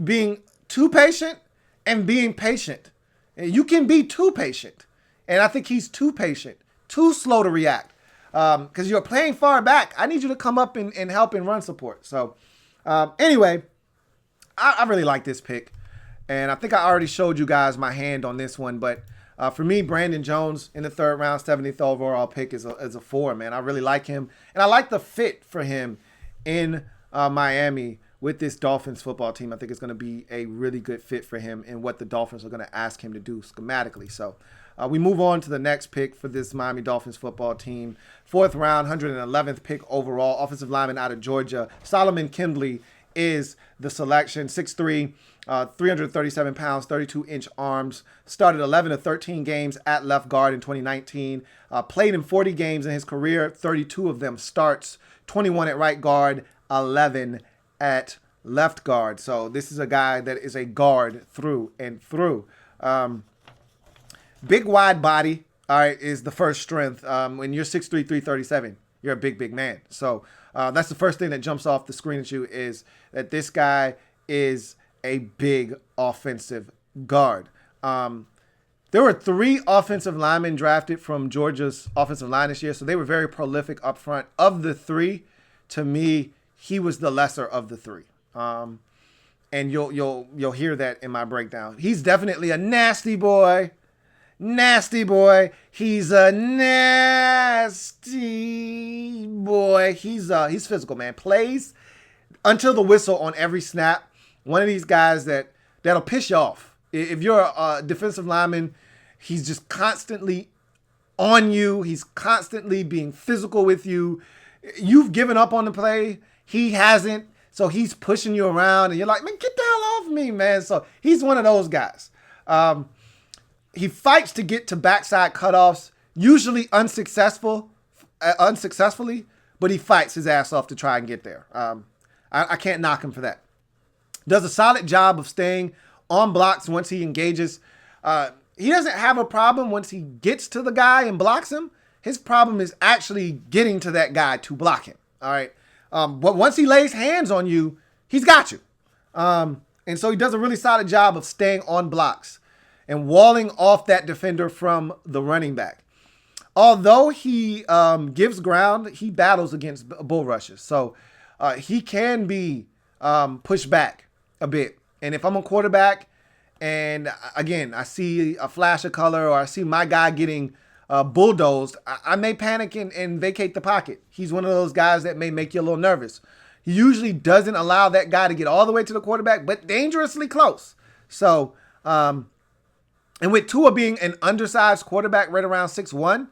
being too patient and being patient. You can be too patient, and I think he's too patient, too slow to react. Because you're playing far back, I need you to come up and help in run support. So anyway, I really like this pick. And I think I already showed you guys my hand on this one. But for me, Brandon Jones in the 3rd round, 70th overall pick is a 4, man. I really like him. And I like the fit for him in Miami with this Dolphins football team. I think it's going to be a really good fit for him and what the Dolphins are going to ask him to do schematically. So we move on to the next pick for this Miami Dolphins football team. 4th round, 111th pick overall. Offensive lineman out of Georgia, Solomon Kindley is the selection. 6'3", 337 pounds, 32-inch arms. Started 11 of 13 games at left guard in 2019. Played in 40 games in his career, 32 of them starts, 21 at right guard, 11 at left guard. So this is a guy that is a guard through and through. Big wide body, all right, is the first strength. When you're 6'3", 337, you're a big man. So that's the first thing that jumps off the screen at you, is that this guy is a big offensive guard. There were 3 offensive linemen drafted from Georgia's offensive line this year, so they were very prolific up front. Of the 3, to me, he was the lesser of the 3. And you'll hear that in my breakdown. He's definitely a nasty boy. Nasty boy. He's a nasty boy. He's physical, man. Plays until the whistle on every snap. one of these guys that'll piss you off. If you're a defensive lineman, he's just constantly on you. He's constantly being physical with you. You've given up on the play. He hasn't. So he's pushing you around and you're like, man, get the hell off me, man. So he's one of those guys. He fights to get to backside cutoffs, usually unsuccessfully, but he fights his ass off to try and get there. I can't knock him for that. Does a solid job of staying on blocks once he engages. He doesn't have a problem once he gets to the guy and blocks him. His problem is actually getting to that guy to block him. All right. But once he lays hands on you, he's got you. And so he does a really solid job of staying on blocks and walling off that defender from the running back. Although he gives ground, he battles against bull rushes. So he can be pushed back a bit. And if I'm a quarterback and, again, I see a flash of color or I see my guy getting bulldozed, I may panic and vacate the pocket. He's one of those guys that may make you a little nervous. He usually doesn't allow that guy to get all the way to the quarterback, but dangerously close. So, and with Tua being an undersized quarterback right around 6'1",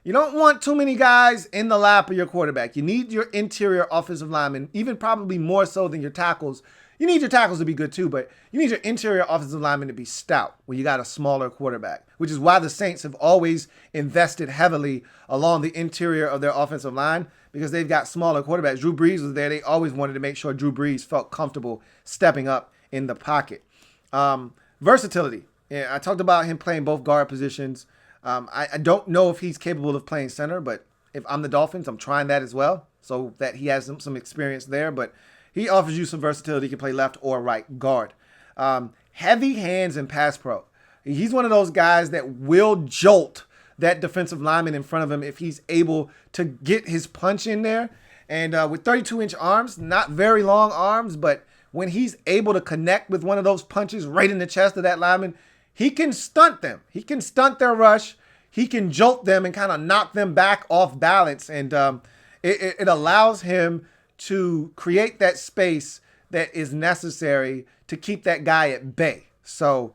you don't want too many guys in the lap of your quarterback. You need your interior offensive linemen, even probably more so than your tackles. You need your tackles to be good too, but you need your interior offensive linemen to be stout when you got a smaller quarterback, which is why the Saints have always invested heavily along the interior of their offensive line because they've got smaller quarterbacks. Drew Brees was there. They always wanted to make sure Drew Brees felt comfortable stepping up in the pocket. Versatility. Yeah, I talked about him playing both guard positions. I don't know if he's capable of playing center, but if I'm the Dolphins, I'm trying that as well so that he has some experience there. But he offers you some versatility. He can play left or right guard. Heavy hands and pass pro. He's one of those guys that will jolt that defensive lineman in front of him if he's able to get his punch in there. And with 32-inch arms, not very long arms, but when he's able to connect with one of those punches right in the chest of that lineman, he can stunt them. He can stunt their rush. He can jolt them and kind of knock them back off balance. And it allows him to create that space that is necessary to keep that guy at bay. So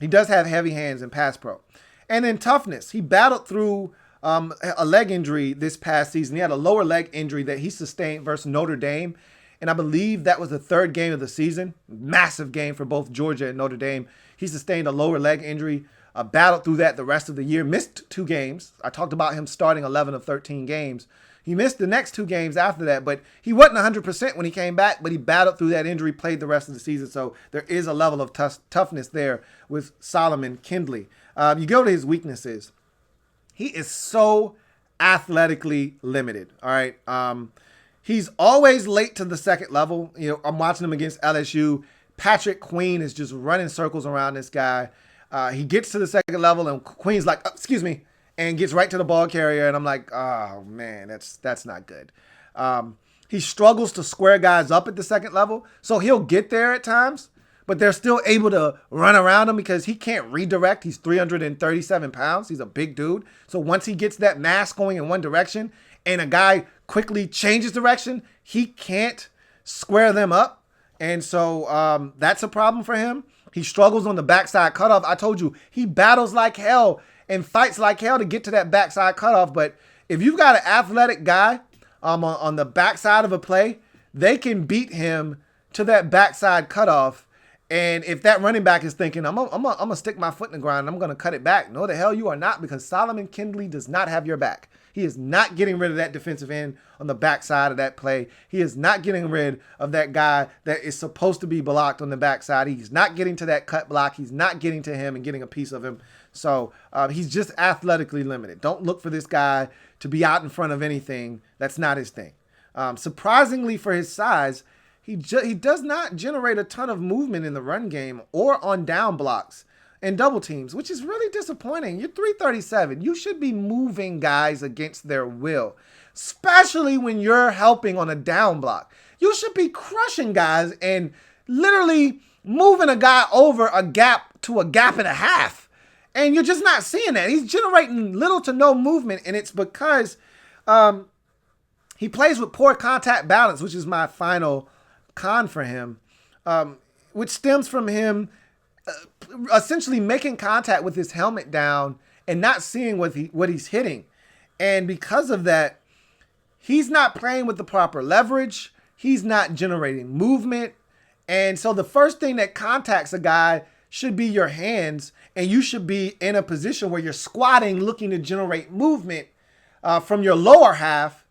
he does have heavy hands and pass pro. And then toughness. He battled through a leg injury this past season. He had a lower leg injury that he sustained versus Notre Dame. And I believe that was the third game of the season. Massive game for both Georgia and Notre Dame. He sustained a lower leg injury, battled through that the rest of the year, missed 2 games. I talked about him starting 11 of 13 games. He missed the next 2 games after that, but he wasn't 100% when he came back, but he battled through that injury, played the rest of the season. So there is a level of toughness there with Solomon Kindley. You go to his weaknesses. He is so athletically limited, all right? He's always late to the second level. You know, I'm watching him against LSU. Patrick Queen is just running circles around this guy. He gets to the second level, and Queen's like, excuse me, and gets right to the ball carrier. And I'm like, oh, man, that's not good. He struggles to square guys up at the second level. So he'll get there at times, but they're still able to run around him because he can't redirect. He's 337 pounds. He's a big dude. So once he gets that mass going in one direction and a guy quickly changes direction, he can't square them up. And so that's a problem for him. He struggles on the backside cutoff. I told you, he battles like hell and fights like hell to get to that backside cutoff. But if you've got an athletic guy on the backside of a play, they can beat him to that backside cutoff. And if that running back is thinking, I'm gonna stick my foot in the ground, I'm going to cut it back. No, the hell you are not, because Solomon Kindley does not have your back. He is not getting rid of that defensive end on the backside of that play. He is not getting rid of that guy that is supposed to be blocked on the backside. He's not getting to that cut block. He's not getting to him and getting a piece of him. So he's just athletically limited. Don't look for this guy to be out in front of anything. That's not his thing. Surprisingly for his size, he does not generate a ton of movement in the run game or on down blocks and double teams, which is really disappointing. You're 337. You should be moving guys against their will, especially when you're helping on a down block. You should be crushing guys and literally moving a guy over a gap to a gap and a half. And you're just not seeing that. He's generating little to no movement, and it's because he plays with poor contact balance, which is my final con for him. which stems from him essentially making contact with his helmet down and not seeing what he's hitting. And because of that, he's not playing with the proper leverage. He's not generating movement. And so the first thing that contacts a guy should be your hands, and you should be in a position where you're squatting, looking to generate movement from your lower half.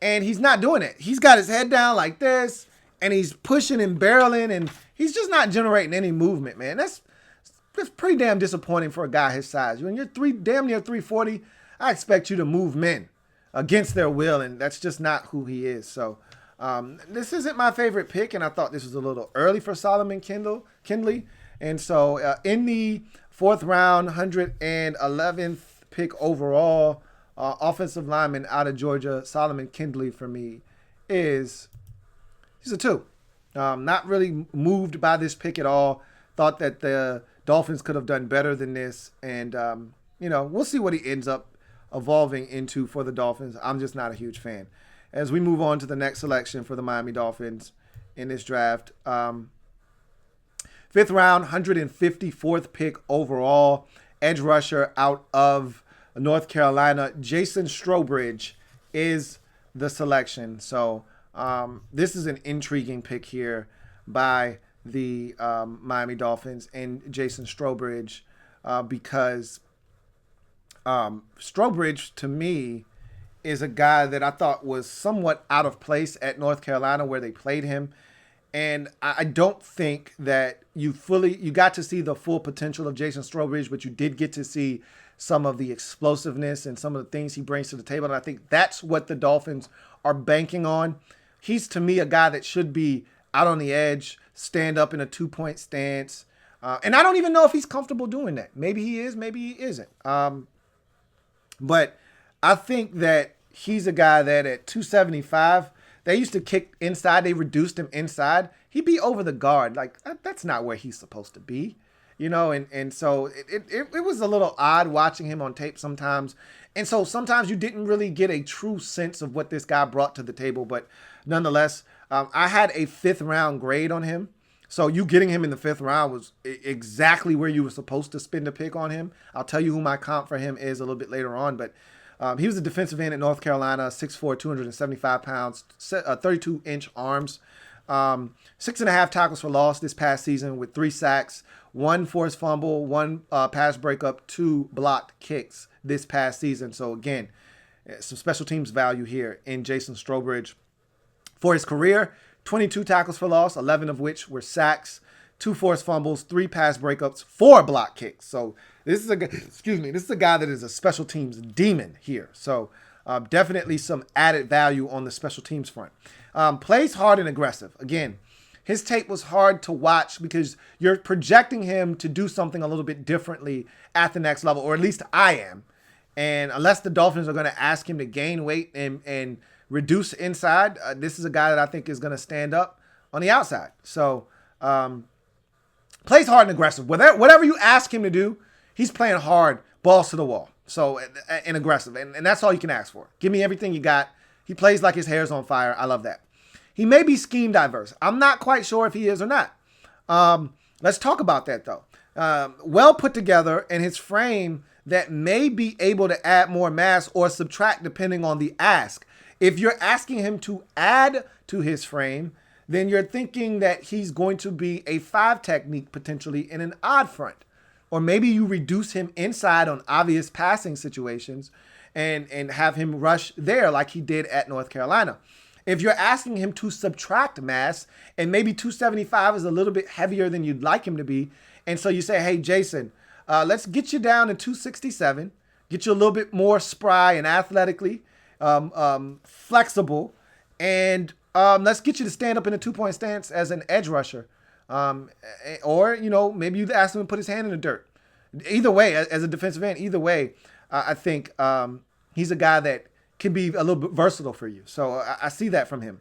And he's not doing it. He's got his head down like this, and he's pushing and barreling, and he's just not generating any movement, man. That's pretty damn disappointing for a guy his size. When you're damn near 340, I expect you to move men against their will, and that's just not who he is. So this isn't my favorite pick, and I thought this was a little early for Solomon Kindley. And so in the 4th round, 111th pick overall, offensive lineman out of Georgia, Solomon Kindley for me he's a 2. Not really moved by this pick at all. Thought that the Dolphins could have done better than this. And, we'll see what he ends up evolving into for the Dolphins. I'm just not a huge fan. As we move on to the next selection for the Miami Dolphins in this draft, 5th round, 154th pick overall, edge rusher out of North Carolina, Jason Strowbridge is the selection. So this is an intriguing pick here by the Miami Dolphins and Jason Strowbridge because Strowbridge, to me, is a guy that I thought was somewhat out of place at North Carolina where they played him. And I don't think that you got to see the full potential of Jason Strowbridge, but you did get to see some of the explosiveness and some of the things he brings to the table. And I think that's what the Dolphins are banking on. He's, to me, a guy that should be out on the edge, stand up in a 2-point stance. And I don't even know if he's comfortable doing that. Maybe he is, maybe he isn't. But I think that he's a guy that at 275, they used to kick inside. They reduced him inside. He'd be over the guard. Like, that's not where he's supposed to be, and so it was a little odd watching him on tape sometimes. And so sometimes you didn't really get a true sense of what this guy brought to the table. But nonetheless, I had a 5th round grade on him. So you getting him in the 5th round was exactly where you were supposed to spend a pick on him. I'll tell you who my comp for him is a little bit later on. But he was a defensive end at North Carolina, 6'4", 275 pounds, 32-inch arms, 6.5 tackles for loss this past season with 3 sacks, 1 forced fumble, 1 pass breakup, 2 blocked kicks this past season. So again, some special teams value here in Jason Strowbridge. For his career, 22 tackles for loss, 11 of which were sacks, 2 forced fumbles, 3 pass breakups, 4 block kicks. So this is a guy that is a special teams demon here. So definitely some added value on the special teams front. Plays hard and aggressive. Again, his tape was hard to watch because you're projecting him to do something a little bit differently at the next level, or at least I am. And unless the Dolphins are going to ask him to gain weight and reduce inside, this is a guy that I think is going to stand up on the outside. So plays hard and aggressive. Whatever you ask him to do, he's playing hard, balls to the wall. So, and aggressive. And that's all you can ask for. Give me everything you got. He plays like his hair's on fire. I love that. He may be scheme diverse. I'm not quite sure if he is or not. Let's talk about that, though. Well put together, and his frame that may be able to add more mass or subtract depending on the ask. If you're asking him to add to his frame, then you're thinking that he's going to be a 5 technique potentially in an odd front. Or maybe you reduce him inside on obvious passing situations and have him rush there like he did at North Carolina. If you're asking him to subtract mass and maybe 275 is a little bit heavier than you'd like him to be, and so you say, hey, Jason, let's get you down to 267, get you a little bit more spry and athletically flexible, and let's get you to stand up in a 2-point stance as an edge rusher. Or, maybe you ask him to put his hand in the dirt. Either way, as a defensive end, I think he's a guy that can be a little bit versatile for you. So I see that from him.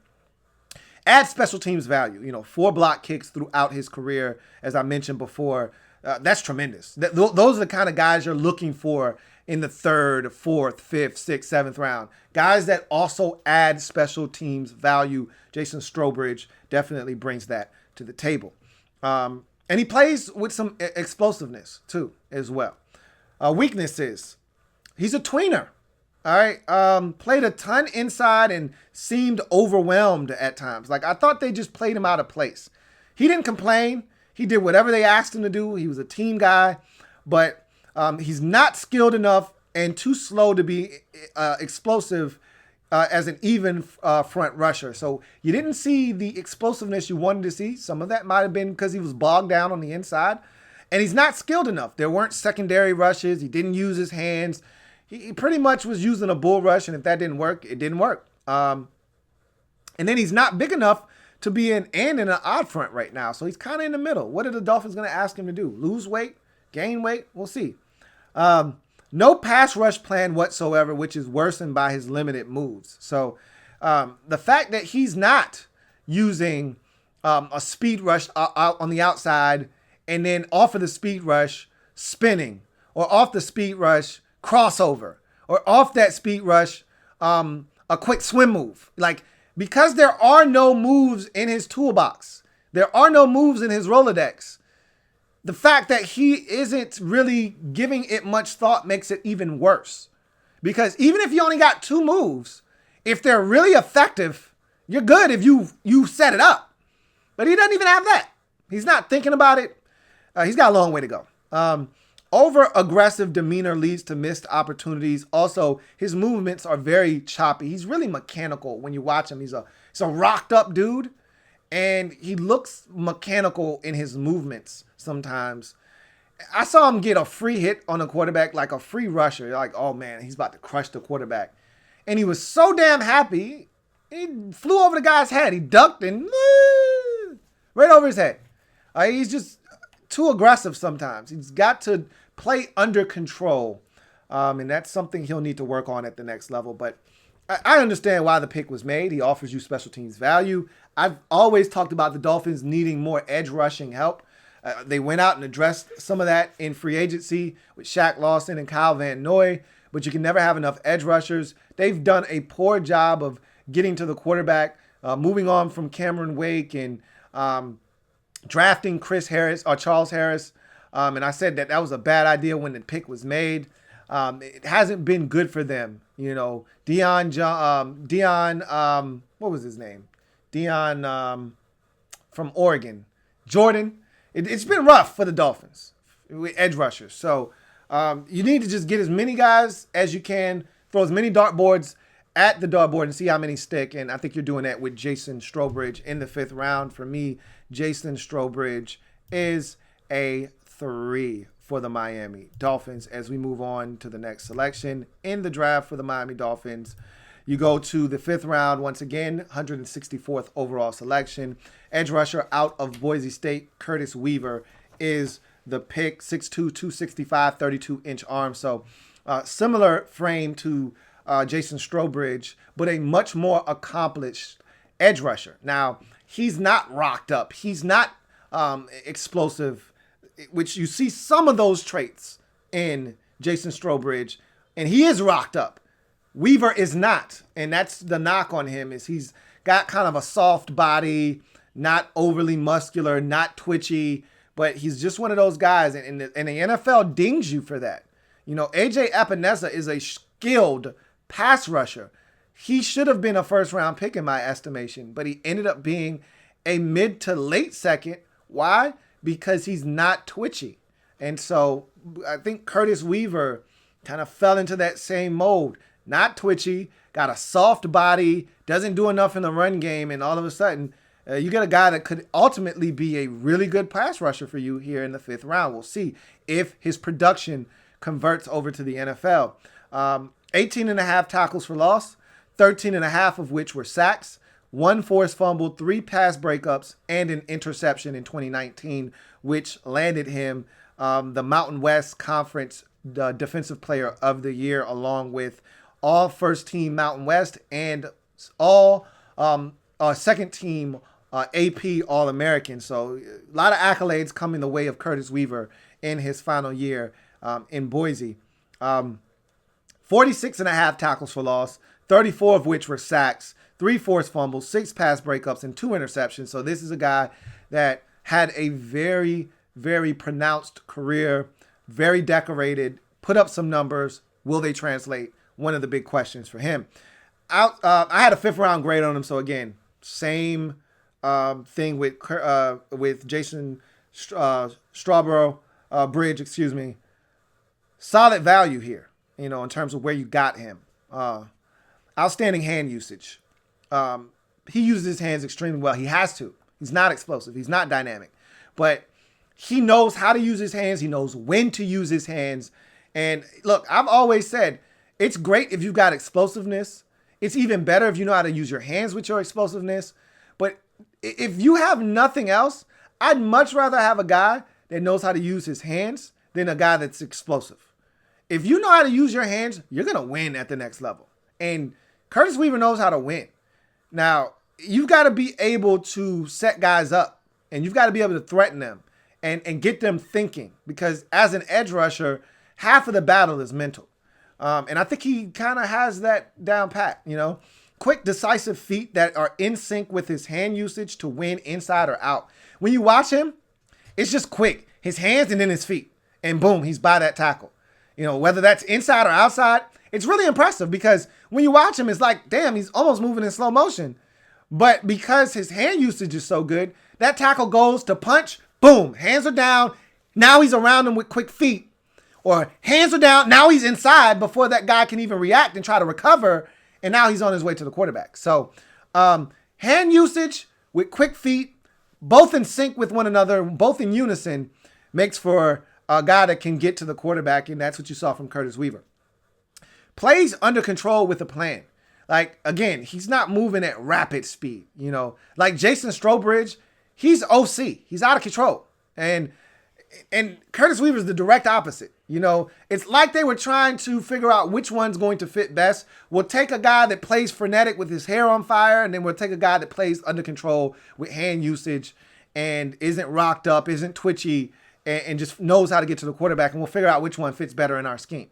Add special teams value. 4 block kicks throughout his career, as I mentioned before. That's tremendous. Those are the kind of guys you're looking for in the 3rd, 4th, 5th, 6th, 7th round. Guys that also add special teams value. Jason Strowbridge definitely brings that to the table. And he plays with some explosiveness too, as well. Weaknesses. He's a tweener. All right. Played a ton inside and seemed overwhelmed at times. Like, I thought they just played him out of place. He didn't complain. He did whatever they asked him to do. He was a team guy, but he's not skilled enough and too slow to be explosive as an even front rusher. So you didn't see the explosiveness you wanted to see. Some of that might have been because he was bogged down on the inside. And he's not skilled enough. There weren't secondary rushes. He didn't use his hands. He pretty much was using a bull rush, and if that didn't work, it didn't work. And then he's not big enough to be in an odd front right now. So he's kind of in the middle. What are the Dolphins going to ask him to do? Lose weight? Gain weight? We'll see. No pass rush plan whatsoever, which is worsened by his limited moves. So the fact that he's not using a speed rush out on the outside and then off of the speed rush spinning, or off the speed rush crossover, or off that speed rush a quick swim move. Like, because there are no moves in his toolbox, there are no moves in his Rolodex, the fact that he isn't really giving it much thought makes it even worse. Because even if you only got 2 moves, if they're really effective, you're good if you set it up. But he doesn't even have that. He's not thinking about it. He's got a long way to go. Over-aggressive demeanor leads to missed opportunities. Also, his movements are very choppy. He's really mechanical when you watch him. He's a rocked-up dude, and he looks mechanical in his movements sometimes. I saw him get a free hit on a quarterback, like a free rusher. You're like, oh, man, he's about to crush the quarterback. And he was so damn happy, he flew over the guy's head. He ducked and right over his head. He's just too aggressive sometimes. He's got to play under control. And that's something he'll need to work on at the next level. But I understand why the pick was made. He offers you special teams value. I've always talked about the Dolphins needing more edge rushing help. They went out and addressed some of that in free agency with Shaq Lawson and Kyle Van Noy, but you can never have enough edge rushers. They've done a poor job of getting to the quarterback, moving on from Cameron Wake and drafting Charles Harris. And I said that was a bad idea when the pick was made. It hasn't been good for them. You know, what was his name? Dion from Oregon. Jordan. It's been rough for the Dolphins with edge rushers. So you need to just get as many guys as you can, throw as many dartboards at the dartboard and see how many stick. And I think you're doing that with Jason Strowbridge in the 5th round. For me, Jason Strowbridge is a 3 for the Miami Dolphins. As we move on to the next selection in the draft for the Miami Dolphins, you go to the 5th round once again, 164th overall selection. Edge rusher out of Boise State, Curtis Weaver is the pick. 6'2", 265, 32-inch arm. So similar frame to Jason Strowbridge, but a much more accomplished edge rusher. Now, he's not rocked up. He's not explosive, which you see some of those traits in Jason Strowbridge, and he is rocked up. Weaver is not, and that's the knock on him, is he's got kind of a soft body, not overly muscular, not twitchy, but he's just one of those guys, and the NFL dings you for that. You know, A.J. Epinesa is a skilled pass rusher. He should have been a first-round pick in my estimation, but he ended up being a mid to late second. Why? Because he's not twitchy. And so I think Curtis Weaver kind of fell into that same mold. Not twitchy, got a soft body, doesn't do enough in the run game, and all of a sudden, you get a guy that could ultimately be a really good pass rusher for you here in the 5th round. We'll see if his production converts over to the NFL. 18 and a half tackles for loss, 13 and a half of which were sacks, 1 forced fumble, 3 pass breakups, and an interception in 2019, which landed him the Mountain West Conference Defensive Player of the Year, along with all first-team Mountain West and all second-team AP All-American. So a lot of accolades coming the way of Curtis Weaver in his final year in Boise. 46 and a half tackles for loss, 34 of which were sacks, 3 forced fumbles, 6 pass breakups, and 2 interceptions. So this is a guy that had a very, very pronounced career, very decorated, put up some numbers. Will they translate? One of the big questions for him. I had a 5th-round grade on him, so again, same thing with Jason Strowbridge, excuse me. Solid value here, in terms of where you got him. Outstanding hand usage. He uses his hands extremely well. He has to. He's not explosive. He's not dynamic. But he knows how to use his hands. He knows when to use his hands. And look, I've always said, it's great if you've got explosiveness. It's even better if you know how to use your hands with your explosiveness. But if you have nothing else, I'd much rather have a guy that knows how to use his hands than a guy that's explosive. If you know how to use your hands, you're going to win at the next level. And Curtis Weaver knows how to win. Now, you've got to be able to set guys up, and you've got to be able to threaten them and get them thinking, because as an edge rusher, half of the battle is mental. And I think he kind of has that down pat, Quick, decisive feet that are in sync with his hand usage to win inside or out. When you watch him, it's just quick. His hands and then his feet. And boom, he's by that tackle. Whether that's inside or outside, it's really impressive because when you watch him, it's like, damn, he's almost moving in slow motion. But because his hand usage is so good, that tackle goes to punch, boom, hands are down. Now he's around him with quick feet. Or hands are down, now he's inside before that guy can even react and try to recover. And now he's on his way to the quarterback. So hand usage with quick feet, both in sync with one another, both in unison, makes for a guy that can get to the quarterback. And that's what you saw from Curtis Weaver. Plays under control with a plan. Like, again, he's not moving at rapid speed. Like Jason Strowbridge, he's OC. He's out of control. And Curtis Weaver's the direct opposite. It's like they were trying to figure out which one's going to fit best. We'll take a guy that plays frenetic with his hair on fire, and then we'll take a guy that plays under control with hand usage and isn't rocked up, isn't twitchy, and just knows how to get to the quarterback, and we'll figure out which one fits better in our scheme.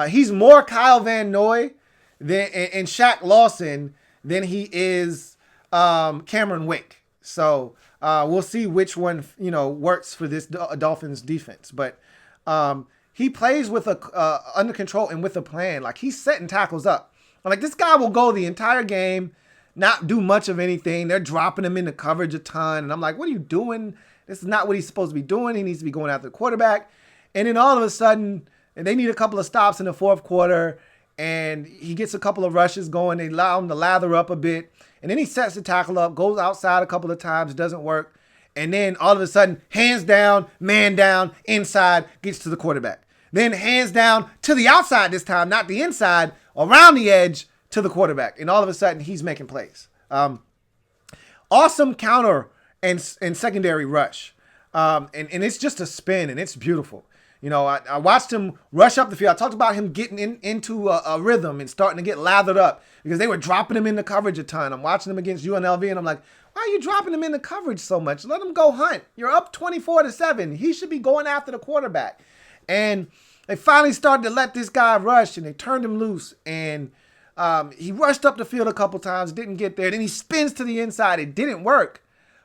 He's more Kyle Van Noy and Shaq Lawson than he is Cameron Wake. So we'll see which one works for this Dolphins defense. But he plays with under control and with a plan. Like, he's setting tackles up. Like, this guy will go the entire game, not do much of anything. They're dropping him into coverage a ton. And I'm like, what are you doing? This is not what he's supposed to be doing. He needs to be going after the quarterback. And then all of a sudden, they need a couple of stops in the fourth quarter. And he gets a couple of rushes going. They allow him to lather up a bit. And then he sets the tackle up, goes outside a couple of times, doesn't work. And then all of a sudden, hands down, man down, inside, gets to the quarterback. Then hands down to the outside this time, not the inside, around the edge to the quarterback. And all of a sudden, he's making plays. Awesome counter and secondary rush. And it's just a spin, and it's beautiful. I watched him rush up the field. I talked about him getting into a rhythm and starting to get lathered up because they were dropping him into coverage a ton. I'm watching him against UNLV, and I'm like, why are you dropping him into coverage so much? Let him go hunt. You're up 24-7. He should be going after the quarterback. And they finally started to let this guy rush, and they turned him loose. And he rushed up the field a couple times, didn't get there. Then he spins to the inside. It didn't work,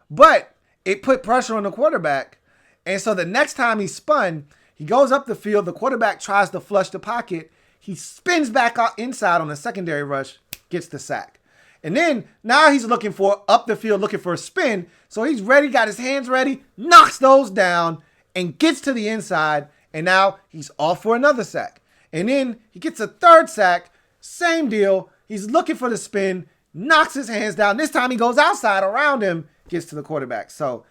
but it put pressure on the quarterback. And so the next time he spun, he goes up the field. The quarterback tries to flush the pocket. He spins back out inside on a secondary rush, gets the sack. And then now he's looking for up the field, looking for a spin. So he's ready, got his hands ready, knocks those down, and gets to the inside. And now he's off for another sack. And then he gets a third sack. Same deal. He's looking for the spin, knocks his hands down. This time he goes outside around him, gets to the quarterback. So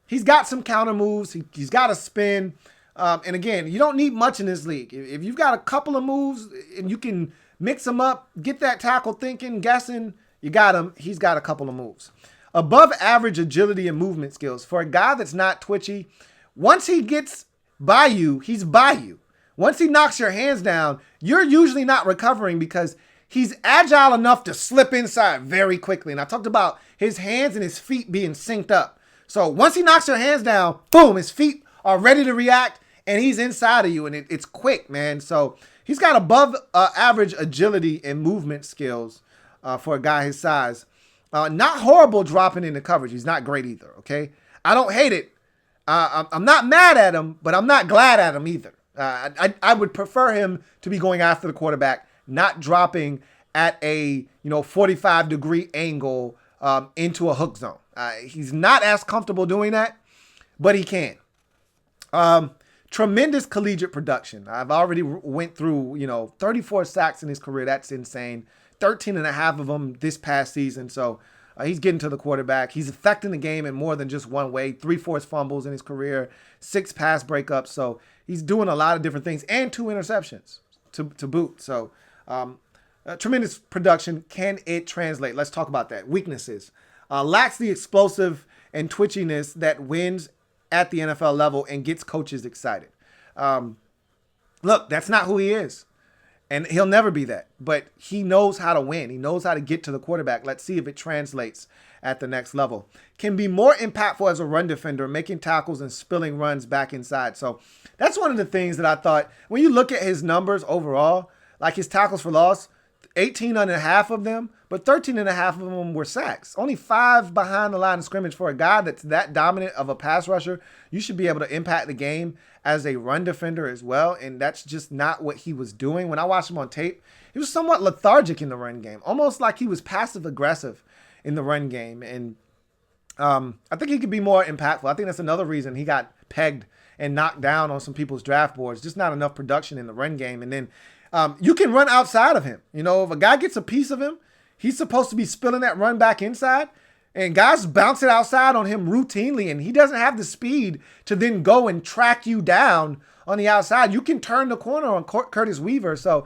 he's got some counter moves. He's got a spin. And again, you don't need much in this league. If you've got a couple of moves and you can mix them up, get that tackle thinking, guessing, you got him. He's got a couple of moves. Above average agility and movement skills. For a guy that's not twitchy, once he gets by you, he's by you. Once he knocks your hands down, you're usually not recovering because he's agile enough to slip inside very quickly. And I talked about his hands and his feet being synced up. So once he knocks your hands down, boom, his feet are ready to react. And he's inside of you, and it's quick, man. So he's got above average agility and movement skills for a guy his size. Not horrible dropping into coverage. He's not great either, okay? I don't hate it. I'm not mad at him, but I'm not glad at him either. I would prefer him to be going after the quarterback, not dropping at a 45-degree angle into a hook zone. He's not as comfortable doing that, but he can. Tremendous collegiate production. I've already went through 34 sacks in his career. That's insane. 13 and a half of them this past season. So he's getting to the quarterback. He's affecting the game in more than just one way. 3 forced fumbles in his career, 6 pass breakups. So he's doing a lot of different things and 2 interceptions to boot. So tremendous production. Can it translate? Let's talk about that. Weaknesses. Lacks the explosive and twitchiness that wins at the NFL level and gets coaches excited. Look, that's not who he is. And he'll never be that. But he knows how to win. He knows how to get to the quarterback. Let's see if it translates at the next level. Can be more impactful as a run defender, making tackles and spilling runs back inside. So that's one of the things that I thought, when you look at his numbers overall, like his tackles for loss, 18 and a half of them, but 13 and a half of them were sacks. Only 5 behind the line of scrimmage. For a guy that's that dominant of a pass rusher, you should be able to impact the game as a run defender as well, and that's just not what he was doing. When I watched him on tape, he was somewhat lethargic in the run game, almost like he was passive-aggressive in the run game, and I think he could be more impactful. I think that's another reason he got pegged and knocked down on some people's draft boards, just not enough production in the run game. And then you can run outside of him. If a guy gets a piece of him, he's supposed to be spilling that run back inside. And guys bounce it outside on him routinely, and he doesn't have the speed to then go and track you down on the outside. You can turn the corner on Curtis Weaver. So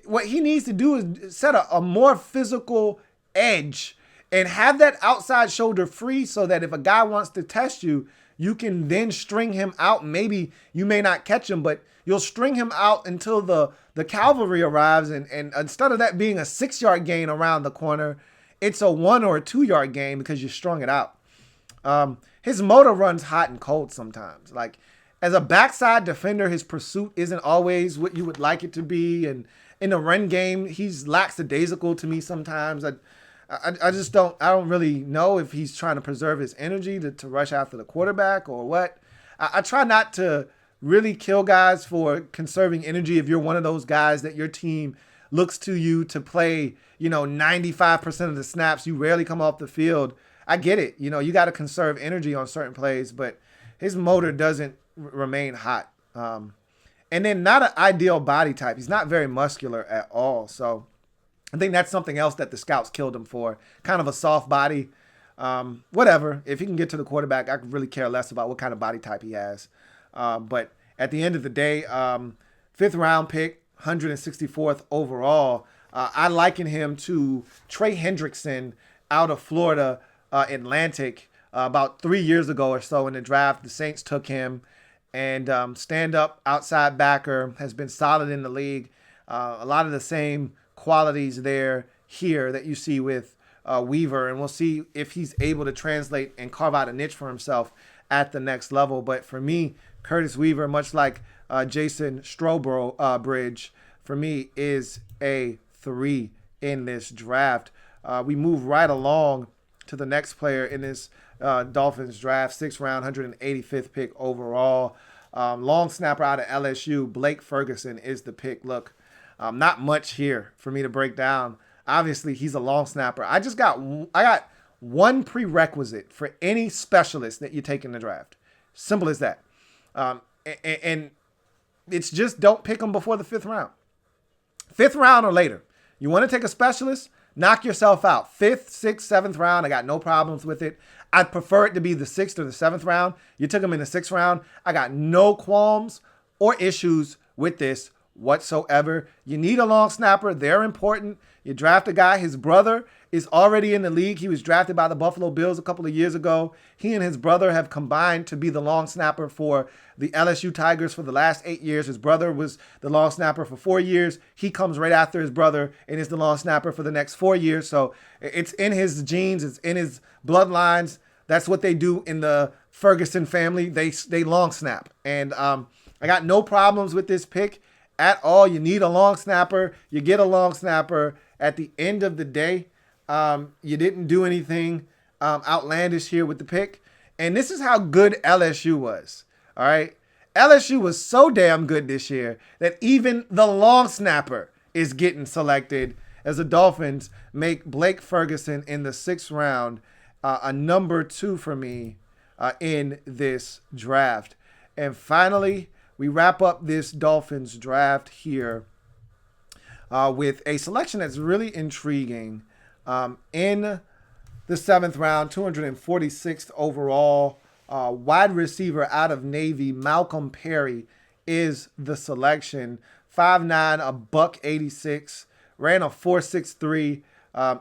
what he needs to do is set a more physical edge and have that outside shoulder free so that if a guy wants to test you, you can then string him out. Maybe you may not catch him, but you'll string him out until the cavalry arrives. And instead of that being a 6-yard gain around the corner, it's a 1 or a 2-yard gain because you strung it out. His motor runs hot and cold sometimes. Like, as a backside defender, his pursuit isn't always what you would like it to be. And in the run game, he's lackadaisical to me sometimes. I just don't really know if he's trying to preserve his energy to rush after the quarterback or what. I try not to really kill guys for conserving energy if you're one of those guys that your team looks to you to play, 95% of the snaps. You rarely come off the field. I get it. You got to conserve energy on certain plays, but his motor doesn't remain hot. And then not an ideal body type. He's not very muscular at all. So I think that's something else that the scouts killed him for. Kind of a soft body. Whatever. If he can get to the quarterback, I could really care less about what kind of body type he has. But at the end of the day, 5th round pick, 164th overall. I liken him to Trey Hendrickson out of Florida Atlantic about 3 years ago or so in the draft. The Saints took him, and stand-up outside backer, has been solid in the league. A lot of the same qualities here that you see with Weaver, and we'll see if he's able to translate and carve out a niche for himself at the next level. But for me, Curtis Weaver, much like Jason Strowbridge, for me, is a 3 in this draft. We move right along to the next player in this Dolphins draft, 6th round, 185th pick overall. Long snapper out of LSU, Blake Ferguson is the pick. Look, not much here for me to break down. Obviously, he's a long snapper. I got one prerequisite for any specialist that you take in the draft. Simple as that. And it's just don't pick them before the 5th round. 5th round or later. You want to take a specialist? Knock yourself out. 5th, 6th, 7th round. I got no problems with it. I'd prefer it to be the 6th or the 7th round. You took him in the 6th round. I got no qualms or issues with this whatsoever. You need a long snapper. They're important. You draft a guy. His brother is already in the league. He was drafted by the Buffalo Bills a couple of years ago. He and his brother have combined to be the long snapper for the LSU Tigers for the last 8 years. His brother was the long snapper for 4 years. He comes right after his brother and is the long snapper for the next 4 years. So it's in his genes. It's in his bloodlines. That's what they do in the Ferguson family. They long snap. And I got no problems with this pick at all. You need a long snapper. You get a long snapper. At the end of the day, You didn't do anything outlandish here with the pick. And this is how good LSU was. All right. LSU was so damn good this year that even the long snapper is getting selected as the Dolphins make Blake Ferguson in the 6th round a number 2 for me in this draft. And finally, we wrap up this Dolphins draft here with a selection that's really intriguing. In the 7th round, 246th overall, wide receiver out of Navy, Malcolm Perry is the selection. 5'9", $186, ran a 4.63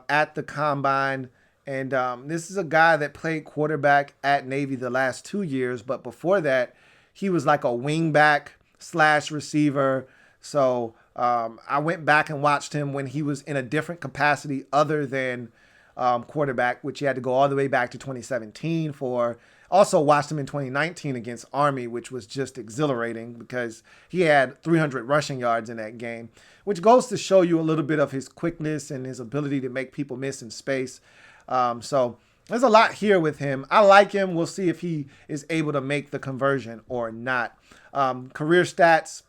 at the combine. And this is a guy that played quarterback at Navy the last 2 years. But before that, he was like a wingback / receiver. So I went back and watched him when he was in a different capacity other than quarterback, which he had to go all the way back to 2017 for. Also watched him in 2019 against Army, which was just exhilarating because he had 300 rushing yards in that game, which goes to show you a little bit of his quickness and his ability to make people miss in space. So there's a lot here with him. I like him. We'll see if he is able to make the conversion or not. Career stats,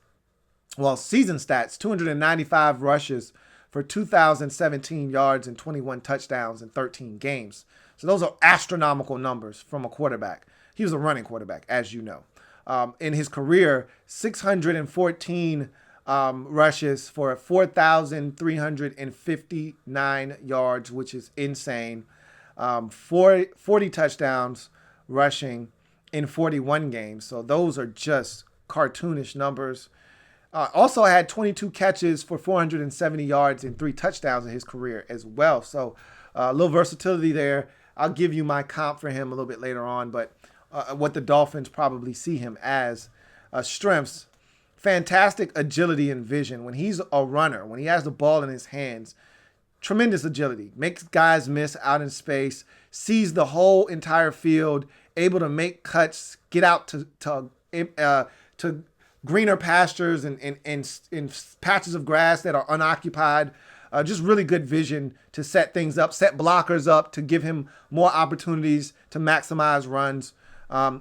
season stats, 295 rushes for 2,017 yards and 21 touchdowns in 13 games. So those are astronomical numbers from a quarterback. He was a running quarterback, as you know. In his career, 614 rushes for 4,359 yards, which is insane. 40 touchdowns rushing in 41 games. So those are just cartoonish numbers. Also had 22 catches for 470 yards and 3 touchdowns in his career as well. So a little versatility there. I'll give you my comp for him a little bit later on, but what the Dolphins probably see him as. Strengths, fantastic agility and vision. When he's a runner, when he has the ball in his hands, tremendous agility. Makes guys miss out in space, sees the whole entire field, able to make cuts, get out to greener pastures and patches of grass that are unoccupied. Just really good vision to set things up, set blockers up to give him more opportunities to maximize runs.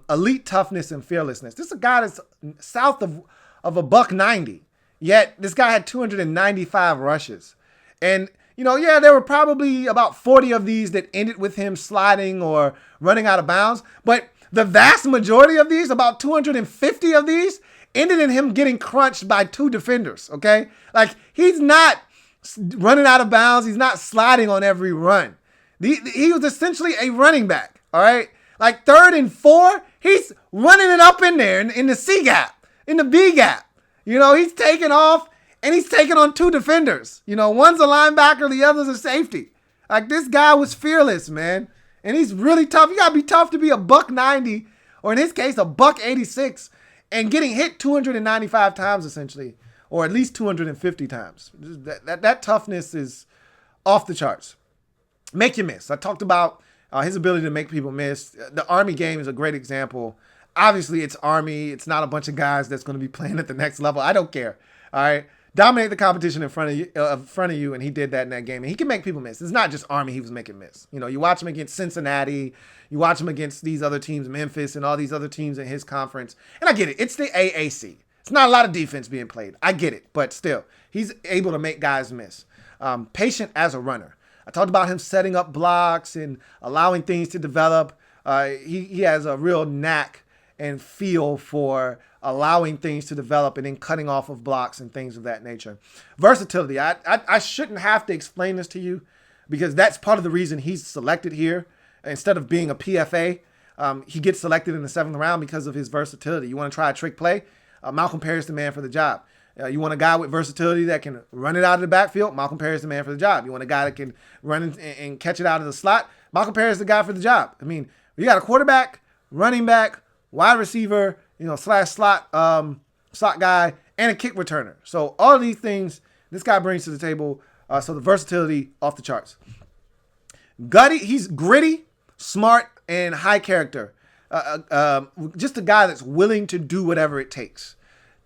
Elite toughness and fearlessness. This is a guy that's south of a $190, yet this guy had 295 rushes. And, there were probably about 40 of these that ended with him sliding or running out of bounds. But the vast majority of these, about 250 of these, ended in him getting crunched by 2 defenders, okay? Like, he's not running out of bounds. He's not sliding on every run. He was essentially a running back, all right? Like 3rd and 4, he's running it up in there in the C gap, in the B gap. He's taking off and he's taking on 2 defenders. One's a linebacker, the other's a safety. Like, this guy was fearless, man. And he's really tough. You got to be tough to be a $190, or in his case, a $186, and getting hit 295 times essentially. Or at least 250 times. That toughness is off the charts. Make you miss. I talked about his ability to make people miss. The Army game is a great example. Obviously, it's Army. It's not a bunch of guys that's going to be playing at the next level. I don't care. All right, dominate the competition in front of you, and he did that in that game. And he can make people miss. It's not just Army he was making miss. You watch him against Cincinnati. You watch him against these other teams, Memphis, and all these other teams in his conference. And I get it. It's the AAC. It's not a lot of defense being played. I get it. But still, he's able to make guys miss. Patient as a runner. I talked about him setting up blocks and allowing things to develop. He has a real knack and feel for allowing things to develop and then cutting off of blocks and things of that nature. Versatility. I shouldn't have to explain this to you because that's part of the reason he's selected here. Instead of being a PFA, he gets selected in the 7th round because of his versatility. You want to try a trick play? Malcolm Perry is the man for the job. You want a guy with versatility that can run it out of the backfield? Malcolm Perry is the man for the job. You want a guy that can run and catch it out of the slot? Malcolm Perry is the guy for the job. I mean, you got a quarterback, running back, wide receiver, / slot guy, and a kick returner. So all of these things this guy brings to the table. So the versatility off the charts. He's gritty, smart, and high character. Just a guy that's willing to do whatever it takes.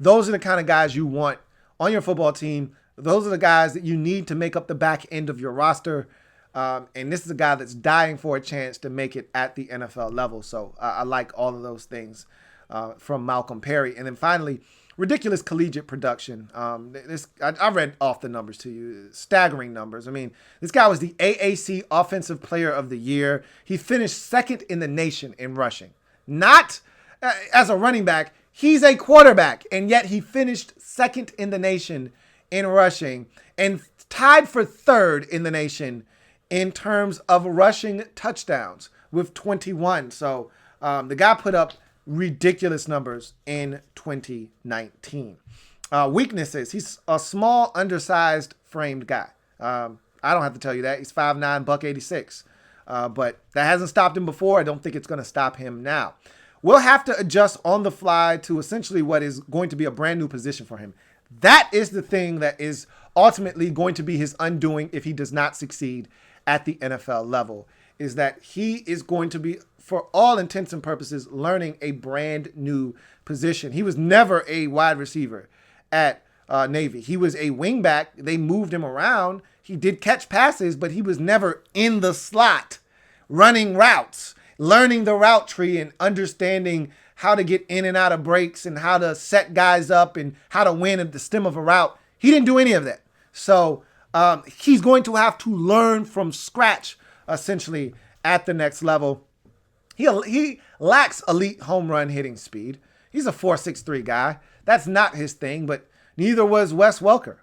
Those are the kind of guys you want on your football team. Those are the guys that you need to make up the back end of your roster. And this is a guy that's dying for a chance to make it at the NFL level. So I like all of those things from Malcolm Perry. And then finally, ridiculous collegiate production. I read off the numbers to you. Staggering numbers. I mean, this guy was the AAC Offensive Player of the Year. He finished second in the nation in rushing. Not as a running back. He's a quarterback. And yet he finished second in the nation in rushing and tied for third in the nation in terms of rushing touchdowns with 21. So the guy put up ridiculous numbers in 2019. Weaknesses. He's a small, undersized, framed guy. I don't have to tell you that. He's 5'9", $186. But that hasn't stopped him before. I don't think it's going to stop him now. We'll have to adjust on the fly to essentially what is going to be a brand new position for him. That is the thing that is ultimately going to be his undoing if he does not succeed at the NFL level, is that he is going to be, for all intents and purposes, learning a brand new position. He was never a wide receiver at Navy. He was a wingback. They moved him around. He did catch passes, but he was never in the slot running routes, learning the route tree and understanding how to get in and out of breaks and how to set guys up and how to win at the stem of a route. He didn't do any of that. So he's going to have to learn from scratch, essentially, at the next level. He lacks elite home run hitting speed. He's a 4.63 guy. That's not his thing, but neither was Wes Welker,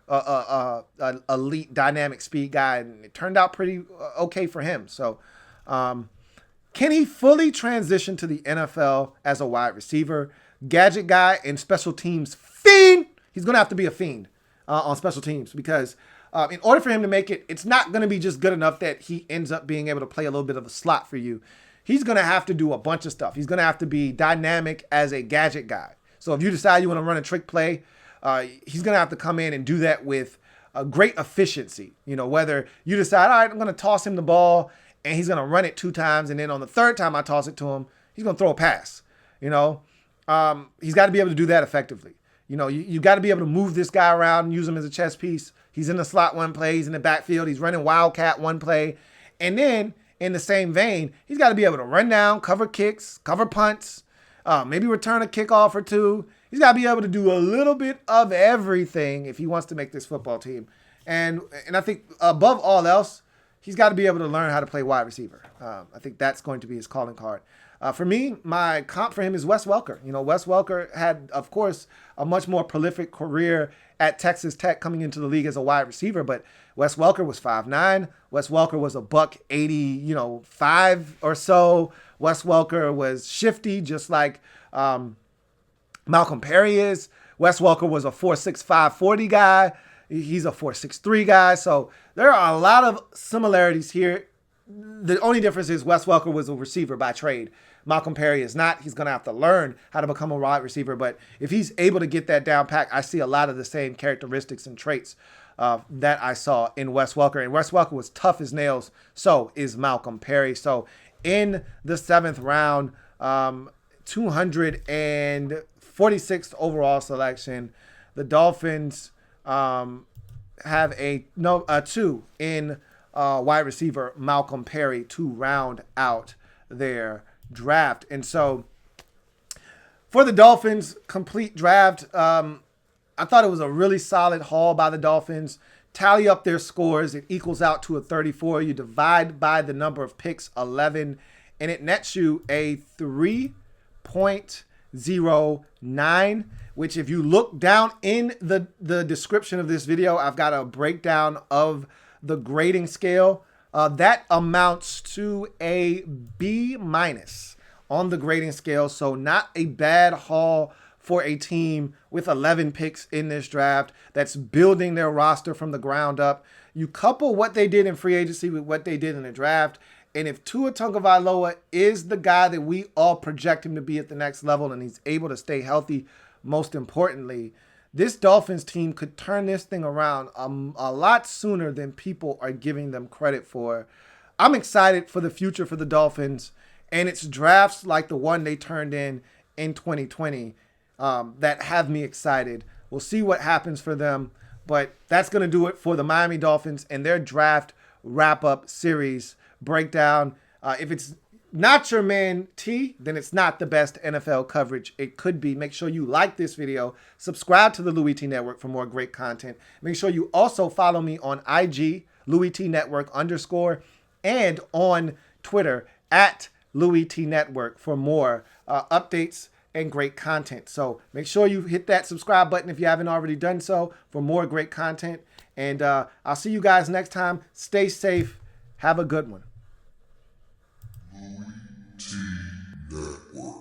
an elite dynamic speed guy, and it turned out pretty okay for him. So can he fully transition to the NFL as a wide receiver, gadget guy, and special teams fiend? He's going to have to be a fiend on special teams because in order for him to make it, it's not going to be just good enough that he ends up being able to play a little bit of a slot for you. He's going to have to do a bunch of stuff. He's going to have to be dynamic as a gadget guy. So if you decide you want to run a trick play, he's going to have to come in and do that with a great efficiency. You know, whether you decide, all right, I'm going to toss him the ball and he's going to run it 2 times. And then on the 3rd time I toss it to him, he's going to throw a pass. You know, he's got to be able to do that effectively. You know, you got to be able to move this guy around and use him as a chess piece. He's in the slot one play. He's in the backfield. He's running wildcat one play. And then in the same vein, he's got to be able to run down, cover kicks, cover punts, maybe return a kickoff or 2. He's got to be able to do a little bit of everything if he wants to make this football team. And I think above all else, he's got to be able to learn how to play wide receiver. I think that's going to be his calling card. For me, my comp for him is Wes Welker. You know, Wes Welker had, of course, a much more prolific career at Texas Tech coming into the league as a wide receiver, but Wes Welker was 5'9". Wes Welker was a $180, 5 or so. Wes Welker was shifty, just like Malcolm Perry is. Wes Welker was a 4.65 40 guy. He's a 4.63 guy. So there are a lot of similarities here. The only difference is Wes Welker was a receiver by trade. Malcolm Perry is not. He's going to have to learn how to become a wide receiver. But if he's able to get that down pat, I see a lot of the same characteristics and traits that I saw in Wes Welker. And Wes Welker was tough as nails. So is Malcolm Perry. So in the 7th round, 246th overall selection, the Dolphins have a 2 in wide receiver Malcolm Perry to round out their draft. And so for the Dolphins complete draft, I thought it was a really solid haul by the Dolphins. Tally up their scores. It equals out to a 34. You divide by the number of picks, 11, and it nets you a 3.09, which if you look down in the description of this video, I've got a breakdown of the grading scale. That amounts to a B- on the grading scale. So not a bad haul for a team with 11 picks in this draft that's building their roster from the ground up. You couple what they did in free agency with what they did in the draft, and if Tua Tagovailoa is the guy that we all project him to be at the next level and he's able to stay healthy, most importantly, this Dolphins team could turn this thing around a lot sooner than people are giving them credit for. I'm excited for the future for the Dolphins, and it's drafts like the one they turned in 2020 that have me excited. We'll see what happens for them, but that's going to do it for the Miami Dolphins and their draft wrap-up series breakdown. If it's not your man T, then it's not the best NFL coverage it could be. Make sure you like this video, subscribe to the Louie T Network for more great content. Make sure you also follow me on IG, Louie T Network _, and on Twitter at Louie T Network for more updates and great content. So make sure you hit that subscribe button if you haven't already done so for more great content. And I'll see you guys next time. Stay safe. Have a good one. Louie T Network.